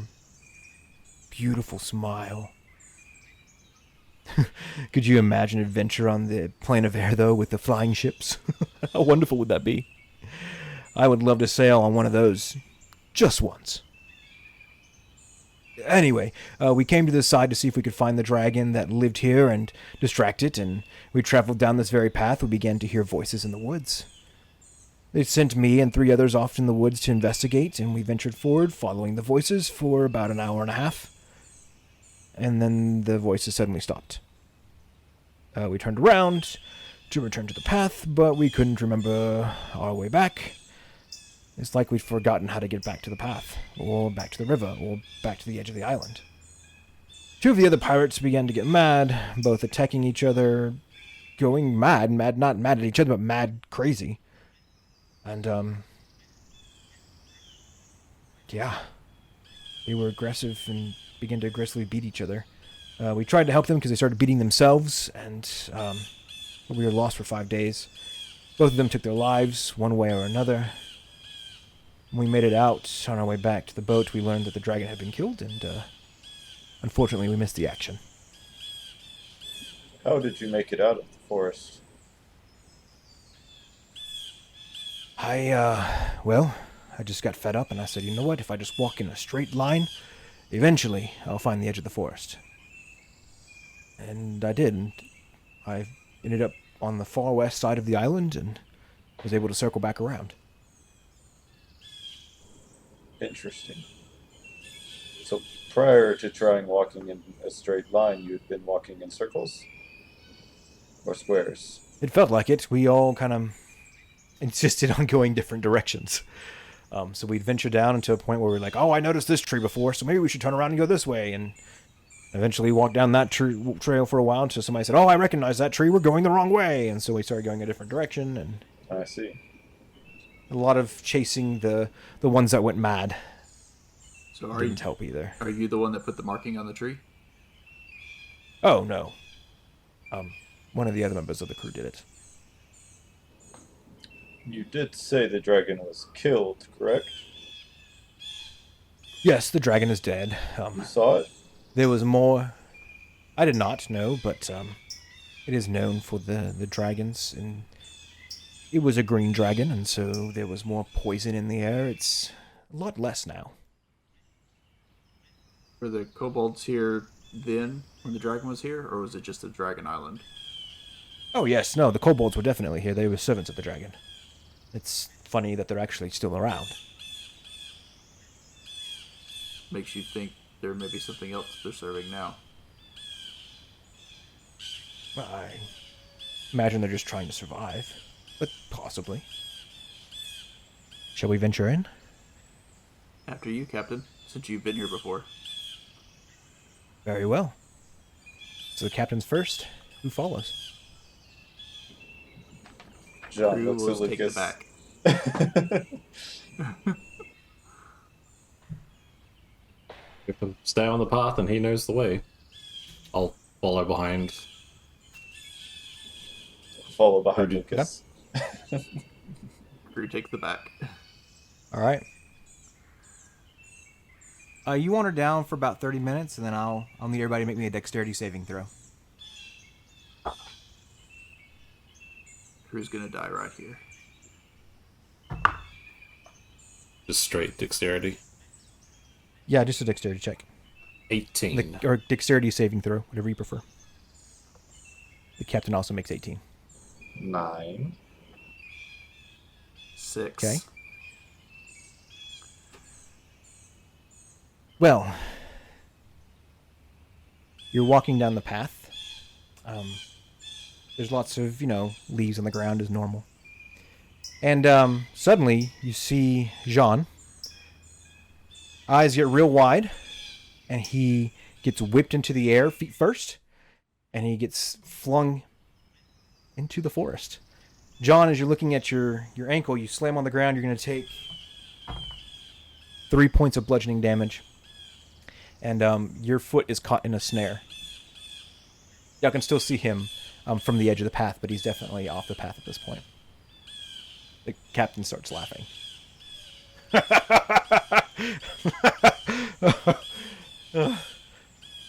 beautiful smile. Could you imagine an adventure on the plane of air, though, with the flying ships? How wonderful would that be? I would love to sail on one of those. Just once. Anyway, we came to this side to see if we could find the dragon that lived here and distract it, and we traveled down this very path. We began to hear voices in the woods. They sent me and 3 others off in the woods to investigate, and we ventured forward, following the voices for about an hour and a half. And then the voices suddenly stopped. We turned around to return to the path, but we couldn't remember our way back. It's like we'd forgotten how to get back to the path, or back to the river, or back to the edge of the island. 2 of the other pirates began to get mad, both attacking each other, going mad, not mad at each other, but mad crazy. And, Yeah. They were aggressive and began to aggressively beat each other. We tried to help them because they started beating themselves, and we were lost for 5 days. Both of them took their lives, one way or another. When we made it out on our way back to the boat, we learned that the dragon had been killed, and unfortunately we missed the action. How did you make it out of the forest? Well, I just got fed up, and I said, you know what, if I just walk in a straight line, eventually I'll find the edge of the forest. And I did, and I ended up on the far west side of the island, and was able to circle back around. Interesting. So prior to trying walking in a straight line, you had been walking in circles? Or squares? It felt like it. We all kind of insisted on going different directions. So we'd venture down into a point where we're like, oh, I noticed this tree before, so maybe we should turn around and go this way. And eventually walked down that trail for a while until somebody said, oh, I recognize that tree. We're going the wrong way. And so we started going a different direction. And I see. a lot of chasing the ones that went mad. So Didn't help either. Are you the one that put the marking on the tree? Oh, no. One of the other members of the crew did it. You did say the dragon was killed, correct? Yes, the dragon is dead. You saw it? There was more. I did not know, but it is known for the dragons, and it was a green dragon, and so there was more poison in the air. It's a lot less now. Were the kobolds here then when the dragon was here, or was it just a dragon island? Oh yes, no, the kobolds were definitely here. They were servants of the dragon. It's funny that they're actually still around. Makes you think there may be something else they're serving now. I imagine they're just trying to survive, but possibly. Shall we venture in? After you, Captain, since you've been here before. Very well. So the captain's first. Who follows? John Crew looks will at take the Lucas. back. If I stay on the path and he knows the way, I'll follow behind. Follow behind Crew- Lucas. Crew takes the back. All right. You wander down for about 30 minutes, and then I'll need everybody to make me a dexterity saving throw. Crew's gonna die right here. Just straight dexterity. Yeah, just a dexterity check. 18. Or dexterity saving throw, whatever you prefer. The captain also makes 18. 9. 6. Okay. Well, you're walking down the path. There's lots of, leaves on the ground as normal. And suddenly you see Jean. Eyes get real wide, and he gets whipped into the air, feet first, and he gets flung into the forest. John, as you're looking at your ankle, you slam on the ground. You're going to take 3 points of bludgeoning damage. And your foot is caught in a snare. Y'all can still see him from the edge of the path, but he's definitely off the path at this point. The captain starts laughing.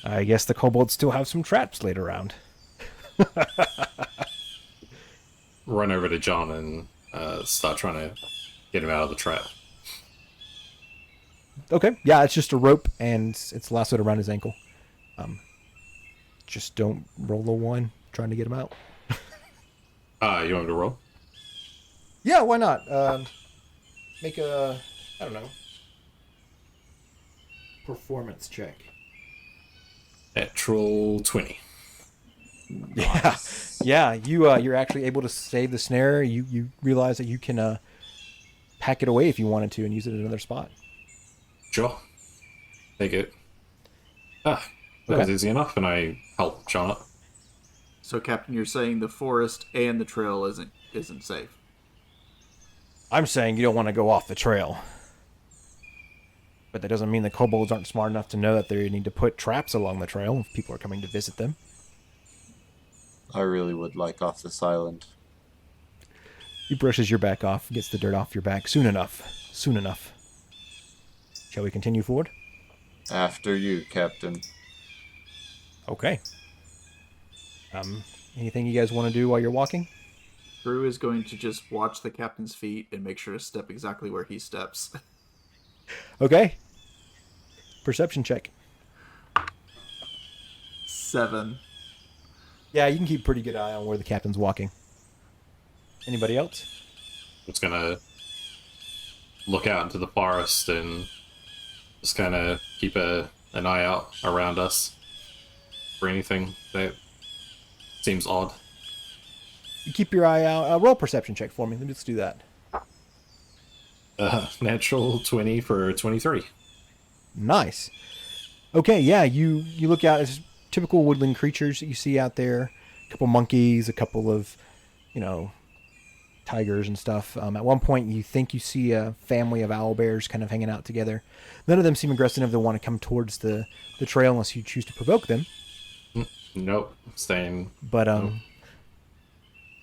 I guess the kobolds still have some traps laid around. Run over to John and start trying to get him out of the trap. Okay, yeah, it's just a rope, and it's lassoed around his ankle. Just don't roll a 1 trying to get him out. You want me to roll? Yeah, why not? Make a, I don't know, performance check. Natural 20. Yeah. You're actually able to save the snare. You realize that you can pack it away if you wanted to and use it in another spot. Sure. Take it. That was easy enough, and I help John up. So, Captain, you're saying the forest and the trail isn't safe? I'm saying you don't want to go off the trail. But that doesn't mean the kobolds aren't smart enough to know that they need to put traps along the trail if people are coming to visit them. I really would like off this island. He brushes your back off, gets the dirt off your back. Soon enough. Soon enough. Shall we continue forward? After you, Captain. Okay. Anything you guys want to do while you're walking? Crew is going to just watch the captain's feet and make sure to step exactly where he steps. Okay. Perception check. 7. Yeah, you can keep a pretty good eye on where the captain's walking. Anybody else? It's gonna look out into the forest and just kind of keep an eye out around us for anything that seems odd. You keep your eye out. Roll a perception check for me. Let's do that. Natural 20 for 23. Nice. Okay, yeah, you look out. It's typical woodland creatures that you see out there. A couple monkeys, a couple of, tigers and stuff. At one point, you think you see a family of owlbears kind of hanging out together. None of them seem aggressive enough to want to come towards the trail unless you choose to provoke them. Nope, staying. But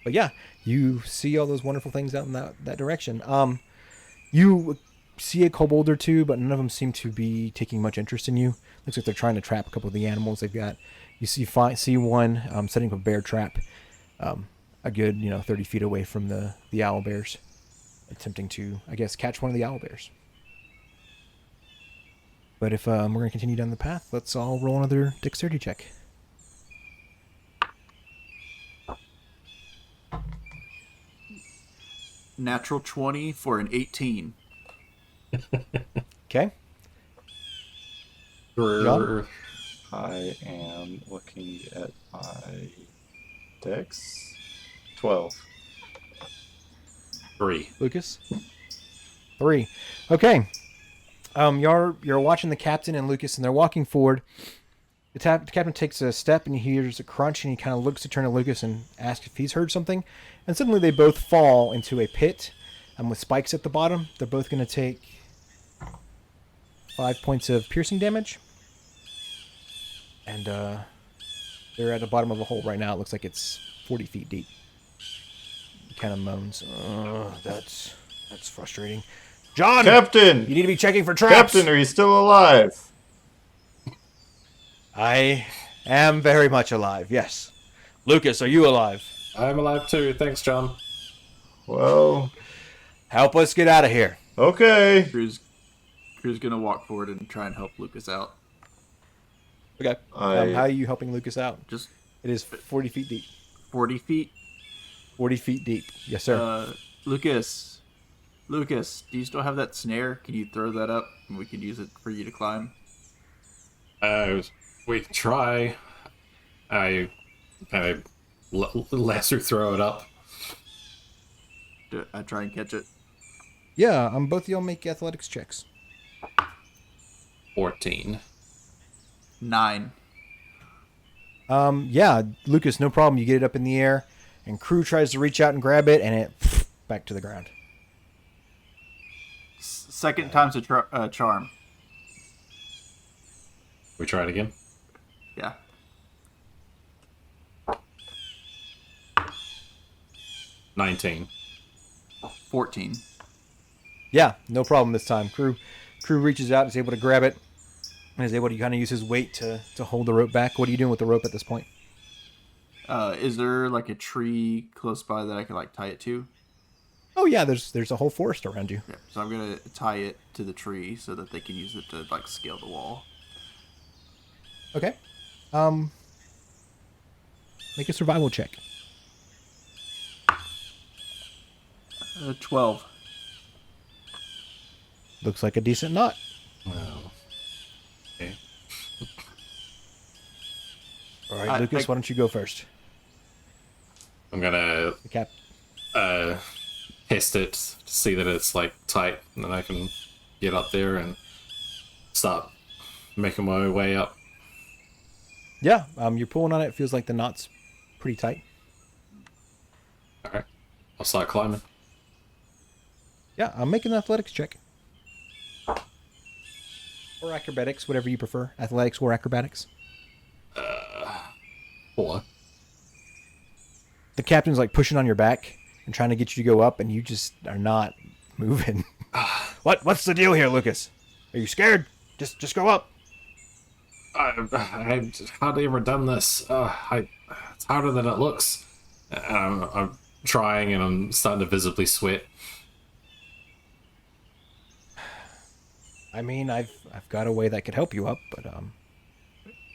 yeah, you see all those wonderful things out in that direction. You see a kobold or two, but none of them seem to be taking much interest in you. Looks like they're trying to trap a couple of the animals they've got. You see one setting up a bear trap, a good 30 feet away from the owlbears, attempting to, I guess, catch one of the owlbears. But if we're going to continue down the path, let's all roll another dexterity check. Natural 20 for an 18. Okay. John? I am looking at my dex. 12. 3. Lucas? 3. Okay. You're watching the captain and Lucas, and they're walking forward. The captain takes a step, and he hears a crunch, and he kind of looks to turn to Lucas and asks if he's heard something. And suddenly they both fall into a pit with spikes at the bottom. They're both going to take 5 points of piercing damage. And they're at the bottom of a hole right now. It looks like it's 40 feet deep. He kind of moans. That's frustrating. John! Captain! You need to be checking for traps! Captain, are you still alive? I am very much alive, yes. Lucas, are you alive? I'm alive too, thanks, John. Well, Help us get out of here. okay. Crew's gonna walk forward and try and help Lucas out. Okay. How are you helping Lucas out? Just It is 40 feet deep. 40 feet. 40 feet deep. Yes, sir. Lucas, do you still have that snare? Can you throw that up and we can use it for you to climb? We can try. I laser throw it up. I try and catch it. Yeah, both of y'all make athletics checks. 14. 9. Yeah, Lucas, no problem. You get it up in the air, and Crew tries to reach out and grab it, and it back to the ground. Second time's a charm. We try it again. Yeah. 19. 14. Yeah, no problem this time. Crew reaches out, is able to grab it, and is able to kind of use his weight to hold the rope back. What are you doing with the rope at this point? Is there like a tree close by that I could like tie it to? Oh yeah, there's a whole forest around you. Yeah, so I'm gonna tie it to the tree so that they can use it to like scale the wall. Okay. Make a survival check. 12. Looks like a decent knot. Wow. Okay. All right, Lucas, why don't you go first? I'm gonna The cap. test it to see that it's like tight, and then I can get up there and start making my way up. Yeah, you're pulling on it. It feels like the knot's pretty tight. All right, I'll start climbing. Yeah, I'm making an athletics check. Or acrobatics, whatever you prefer. Athletics or acrobatics. 4. The captain's like pushing on your back and trying to get you to go up, and you just are not moving. What's the deal here, Lucas? Are you scared? Just go up. I've hardly ever done this. It's harder than it looks. I'm trying, and I'm starting to visibly sweat. I mean, I've got a way that could help you up, but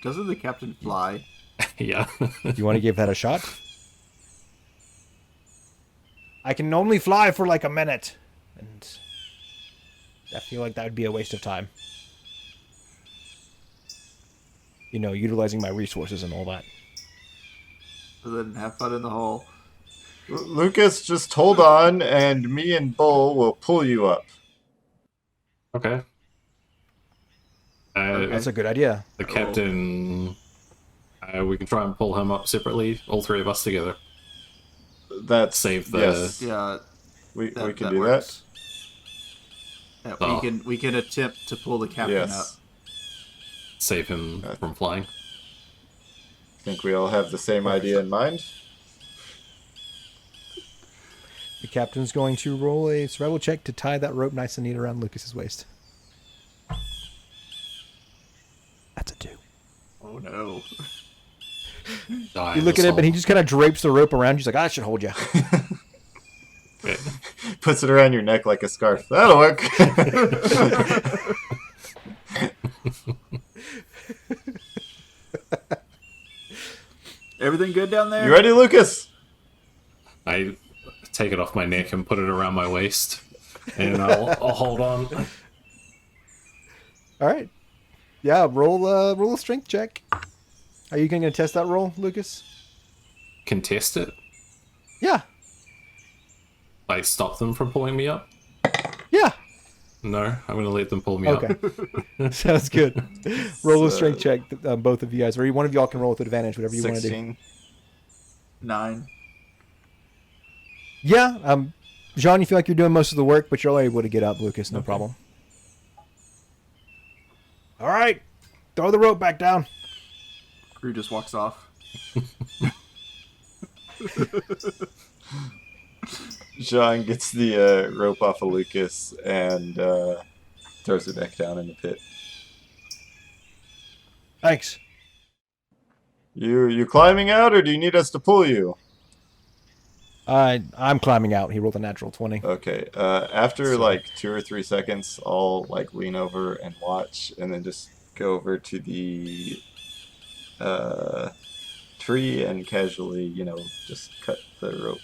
Doesn't the captain fly? Yeah. do you want to give that a shot? I can only fly for like a minute, and I feel like that would be a waste of time. You know, utilizing my resources and all that. So then have fun in the hole. Lucas, just hold on, and me and Bull will pull you up. Okay. That's a good idea. The captain, we can try and pull him up separately, all 3 of us together. That's Save the... yes. Yeah, We can that do works. Yeah, Oh. we can attempt to pull the that. captain up. Yes. Save him from flying. I think we all have the same idea in mind. The captain's going to roll a survival check to tie that rope nice and neat around Lucas's waist. That's a 2. Oh no. You look at him, and he just kind of drapes the rope around you. He's like, I should hold you. Okay. Puts it around your neck like a scarf. That'll work. Everything good down there? You ready, Lucas? I take it off my neck and put it around my waist, and I'll hold on. All right. Yeah, roll a strength check. Are you going to test that roll, Lucas? Contest it. Yeah. Like, stop them from pulling me up? Yeah. No, I'm going to let them pull me Okay. up. Sounds good. Roll a strength check, both of you guys. Or one of y'all can roll with advantage, whatever you want to do. 16. 9. Yeah. Jean, you feel like you're doing most of the work, but you're all able to get up, Lucas. No problem. All right. Throw the rope back down. Crew just walks off. Jean gets the rope off of Lucas and throws it back down in the pit. Thanks. You climbing out, or do you need us to pull you? I'm climbing out. He rolled a natural 20. Okay. After like 2 or 3 seconds, I'll like lean over and watch, and then just go over to the tree and casually, just cut the rope.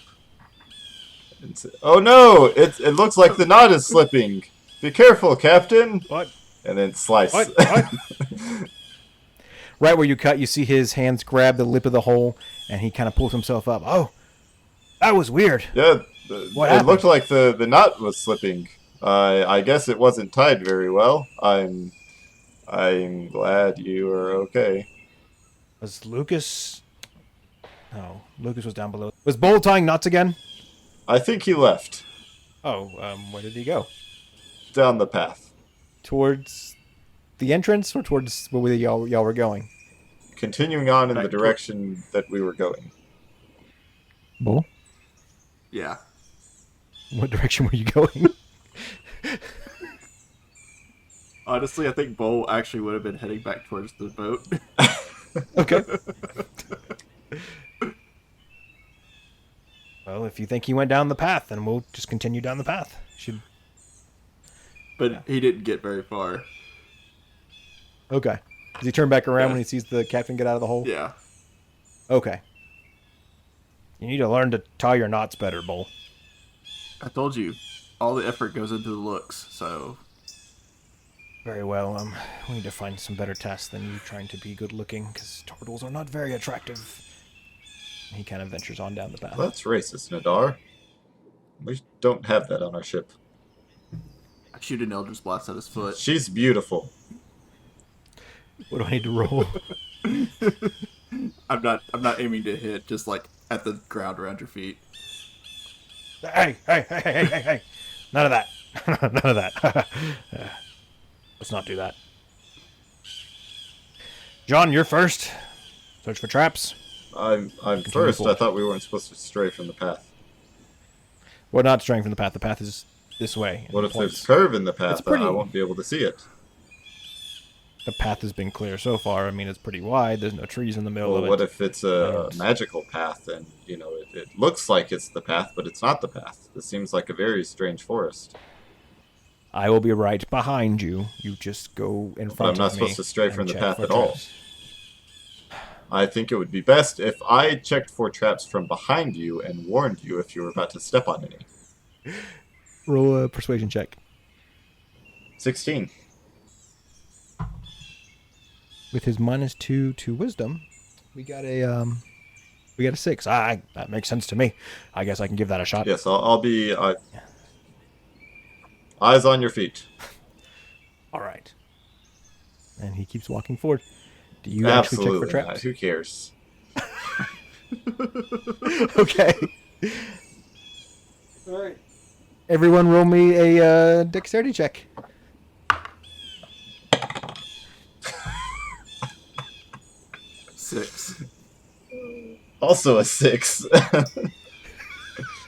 And say, oh no! It looks like the knot is slipping. Be careful, Captain. What? And then slice. What? Right where you cut, you see his hands grab the lip of the hole, and he kind of pulls himself up. Oh, that was weird. Yeah, What it happened? looked like the knot was slipping. I guess it wasn't tied very well. I'm glad you are okay. Was Lucas... No, Lucas was down below. Was Bull tying knots again? I think he left Oh, where did he go? down the path, Towards the entrance or towards where y'all were going? continuing on in the Back to- direction that we were going. Bull? Yeah. What direction were you going? Honestly, I think Bull actually would have been heading back towards the boat. Okay. Well, if you think he went down the path, then we'll just continue down the path. But he didn't get very far. Okay. Does he turn back around Yeah. when he sees the captain get out of the hole? Yeah. Okay. You need to learn to tie your knots better, Bull. I told you, all the effort goes into the looks, so... Very well. We need to find some better tasks than you trying to be good looking, because turtles are not very attractive. He kind of ventures on down the path. Well, that's racist, Nadar. We don't have that on our ship. I shoot an Eldritch Blast at his foot. She's beautiful. What do I need to roll? I'm not aiming to hit, just like at the ground around your feet. Hey. None of that. None of that. Let's not do that. John, you're first. Search for traps. I'm Continue first. I forward. thought we weren't supposed to stray from the path. We're not straying from the path. The path is this way. What and if there's points. a curve in the It's path? pretty. I won't be able to see it. The path has been clear so far. I mean, it's pretty wide. There's no trees in the middle Well, of what it. if it's a And- magical path and, it looks like it's the path, but it's not the path? This seems like a very strange forest. I will be right behind you. You just go in But front I'm not of me. supposed to stray and from the check path for at all. traps. I think it would be best if I checked for traps from behind you and warned you if you were about to step on any. Roll a persuasion check. 16. With his -2 to wisdom, we got a 6. That makes sense to me. I guess I can give that a shot. Yes, I'll be... eyes on your feet. All right. And he keeps walking forward. Do you actually check for Absolutely traps? not. Who cares? Okay. All right. Everyone, roll me a dexterity check. Six. Also a 6.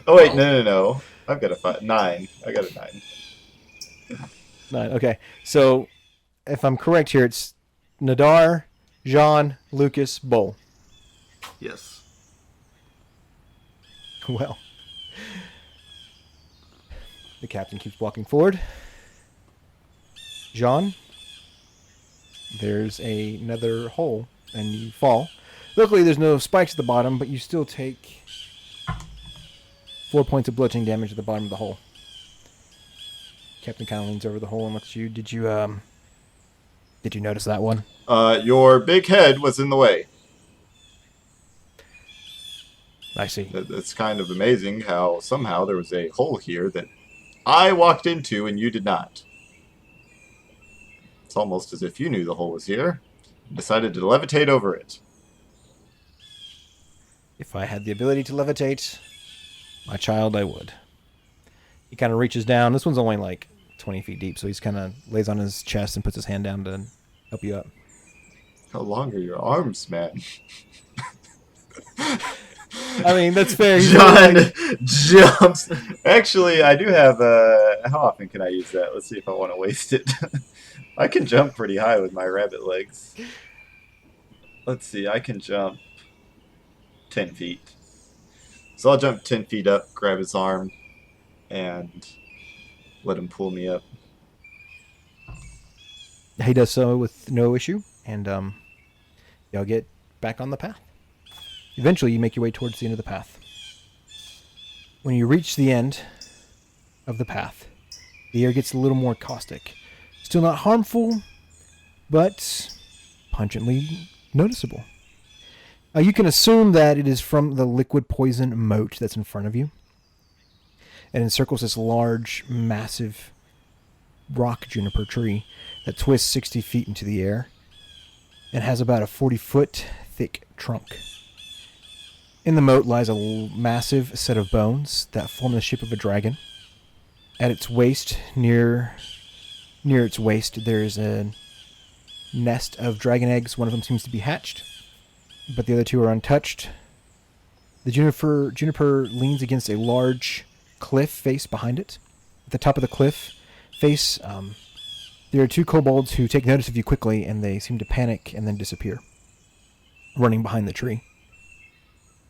Oh, wait, no. I've got a 5. 9. I got a 9. 9. Okay. So, if I'm correct here, it's Nadar, Jean, Lucas, Bull. Yes. Well, the captain keeps walking forward. Jean, there's another hole, and you fall. Luckily, there's no spikes at the bottom, but you still take 4 points of bludgeoning damage at the bottom of the hole. Captain kind of leans over the hole and looks at you. Did you notice that one? Your big head was in the way. I see. It's kind of amazing how somehow there was a hole here that I walked into and you did not. It's almost as if you knew the hole was here and decided to levitate over it. If I had the ability to levitate, my child, I would. He kind of reaches down. This one's only like 20 feet deep, so he's kind of lays on his chest and puts his hand down to help you up. How long are your arms, man? I mean, that's fair. He's John only like- jumps. Actually, I do have how often can I use that? Let's see if I want to waste it. I can jump pretty high with my rabbit legs. Let's see, I can jump 10 feet. So I'll jump 10 feet up, grab his arm, and let him pull me up. He does so with no issue, and y'all get back on the path. Eventually, you make your way towards the end of the path. When you reach the end of the path, the air gets a little more caustic. Still not harmful, but pungently noticeable. You can assume that it is from the liquid poison moat that's in front of you. It encircles this large, massive rock juniper tree that twists 60 feet into the air and has about a 40-foot thick trunk. In the moat lies a massive set of bones that form the shape of a dragon. At its waist, near its waist, there is a nest of dragon eggs. One of them seems to be hatched, but the other two are untouched. The juniper leans against a large cliff face behind it. At the top of the cliff face, there are two kobolds who take notice of you quickly, and they seem to panic and then disappear, running behind the tree.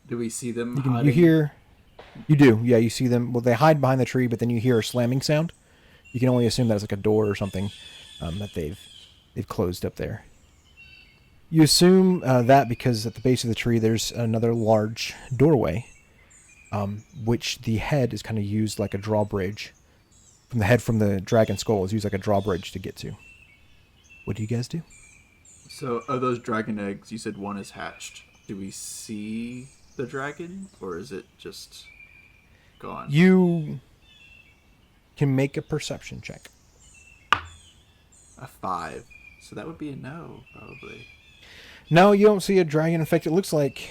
Do we see them? You hear... You do, yeah, you see them. Well, they hide behind the tree, but then you hear a slamming sound. You can only assume that it's like a door or something that they've closed up there. You assume that because at the base of the tree there's another large doorway, which the head is kind of used like a drawbridge. From the head from the dragon skull is used like a drawbridge to get to. What do you guys do? So, of those dragon eggs, you said one is hatched. Do we see the dragon, or is it just gone? You can make a perception check. A 5. So that would be a no, probably. No, you don't see a dragon. In fact, it looks like,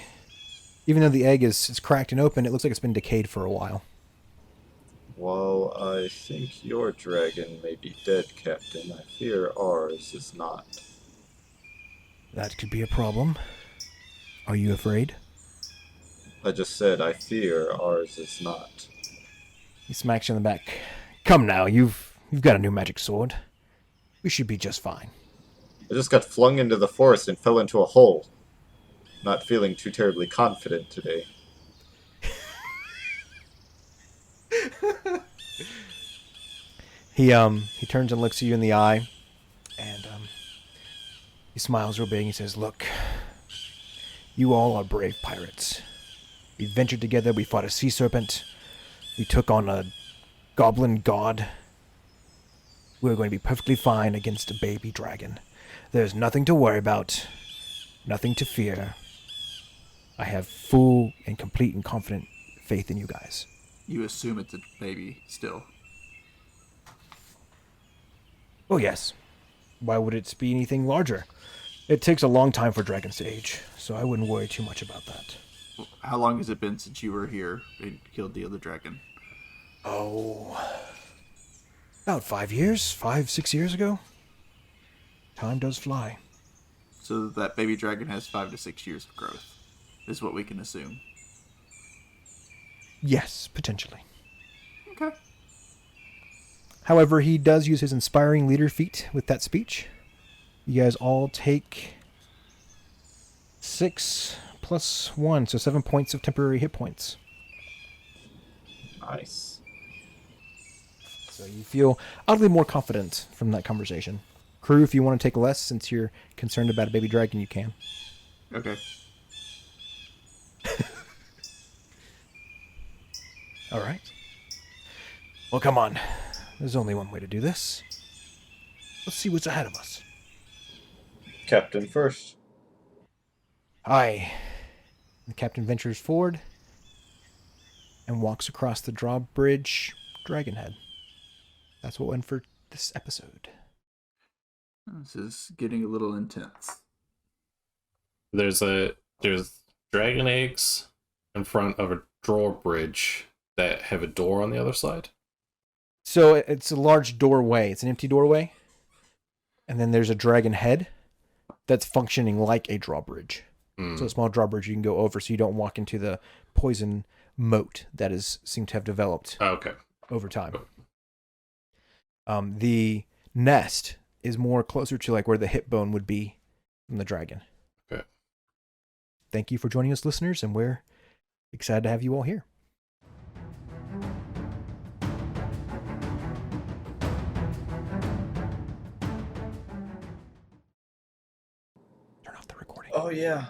even though the egg is cracked and open, it looks like it's been decayed for a while. Well, I think your dragon may be dead, Captain. I fear ours is not. That could be a problem. Are you afraid? I just said I fear ours is not. He smacks you in the back. Come now, you've got a new magic sword. We should be just fine. I just got flung into the forest and fell into a hole. Not feeling too terribly confident today. He turns and looks at you in the eye, and he smiles real big and he says, "Look, you all are brave pirates. We ventured together, we fought a sea serpent, we took on a goblin god. We're going to be perfectly fine against a baby dragon. There's nothing to worry about, nothing to fear. I have full and complete and confident faith in you guys." You assume it's a baby still. Oh yes. Why would it be anything larger? It takes a long time for dragons to age, so I wouldn't worry too much about that. How long has it been since you were here and killed the other dragon? Oh, about 5 years, 6 years ago. Time does fly. So that baby dragon has 5 to 6 years of growth, is what we can assume. Yes, potentially. Okay. However, he does use his inspiring leader feat with that speech. You guys all take 6 plus 1, so 7 points of temporary hit points. Nice. So you feel oddly more confident from that conversation. Crew, if you want to take less since you're concerned about a baby dragon, you can. Okay. All right. Well, come on. There's only one way to do this. Let's see what's ahead of us. Captain first. Aye. The captain ventures forward and walks across the drawbridge Dragonhead. That's what went for this episode. This is getting a little intense. There's dragon eggs in front of a drawbridge that have a door on the other side. So it's a large doorway. It's an empty doorway. And then there's a dragon head that's functioning like a drawbridge. So a small drawbridge you can go over so you don't walk into the poison moat that is seemed to have developed over time. The nest is more closer to like where the hip bone would be from the dragon. Okay. Thank you for joining us, listeners, and we're excited to have you all here. Turn off the recording. Oh, yeah.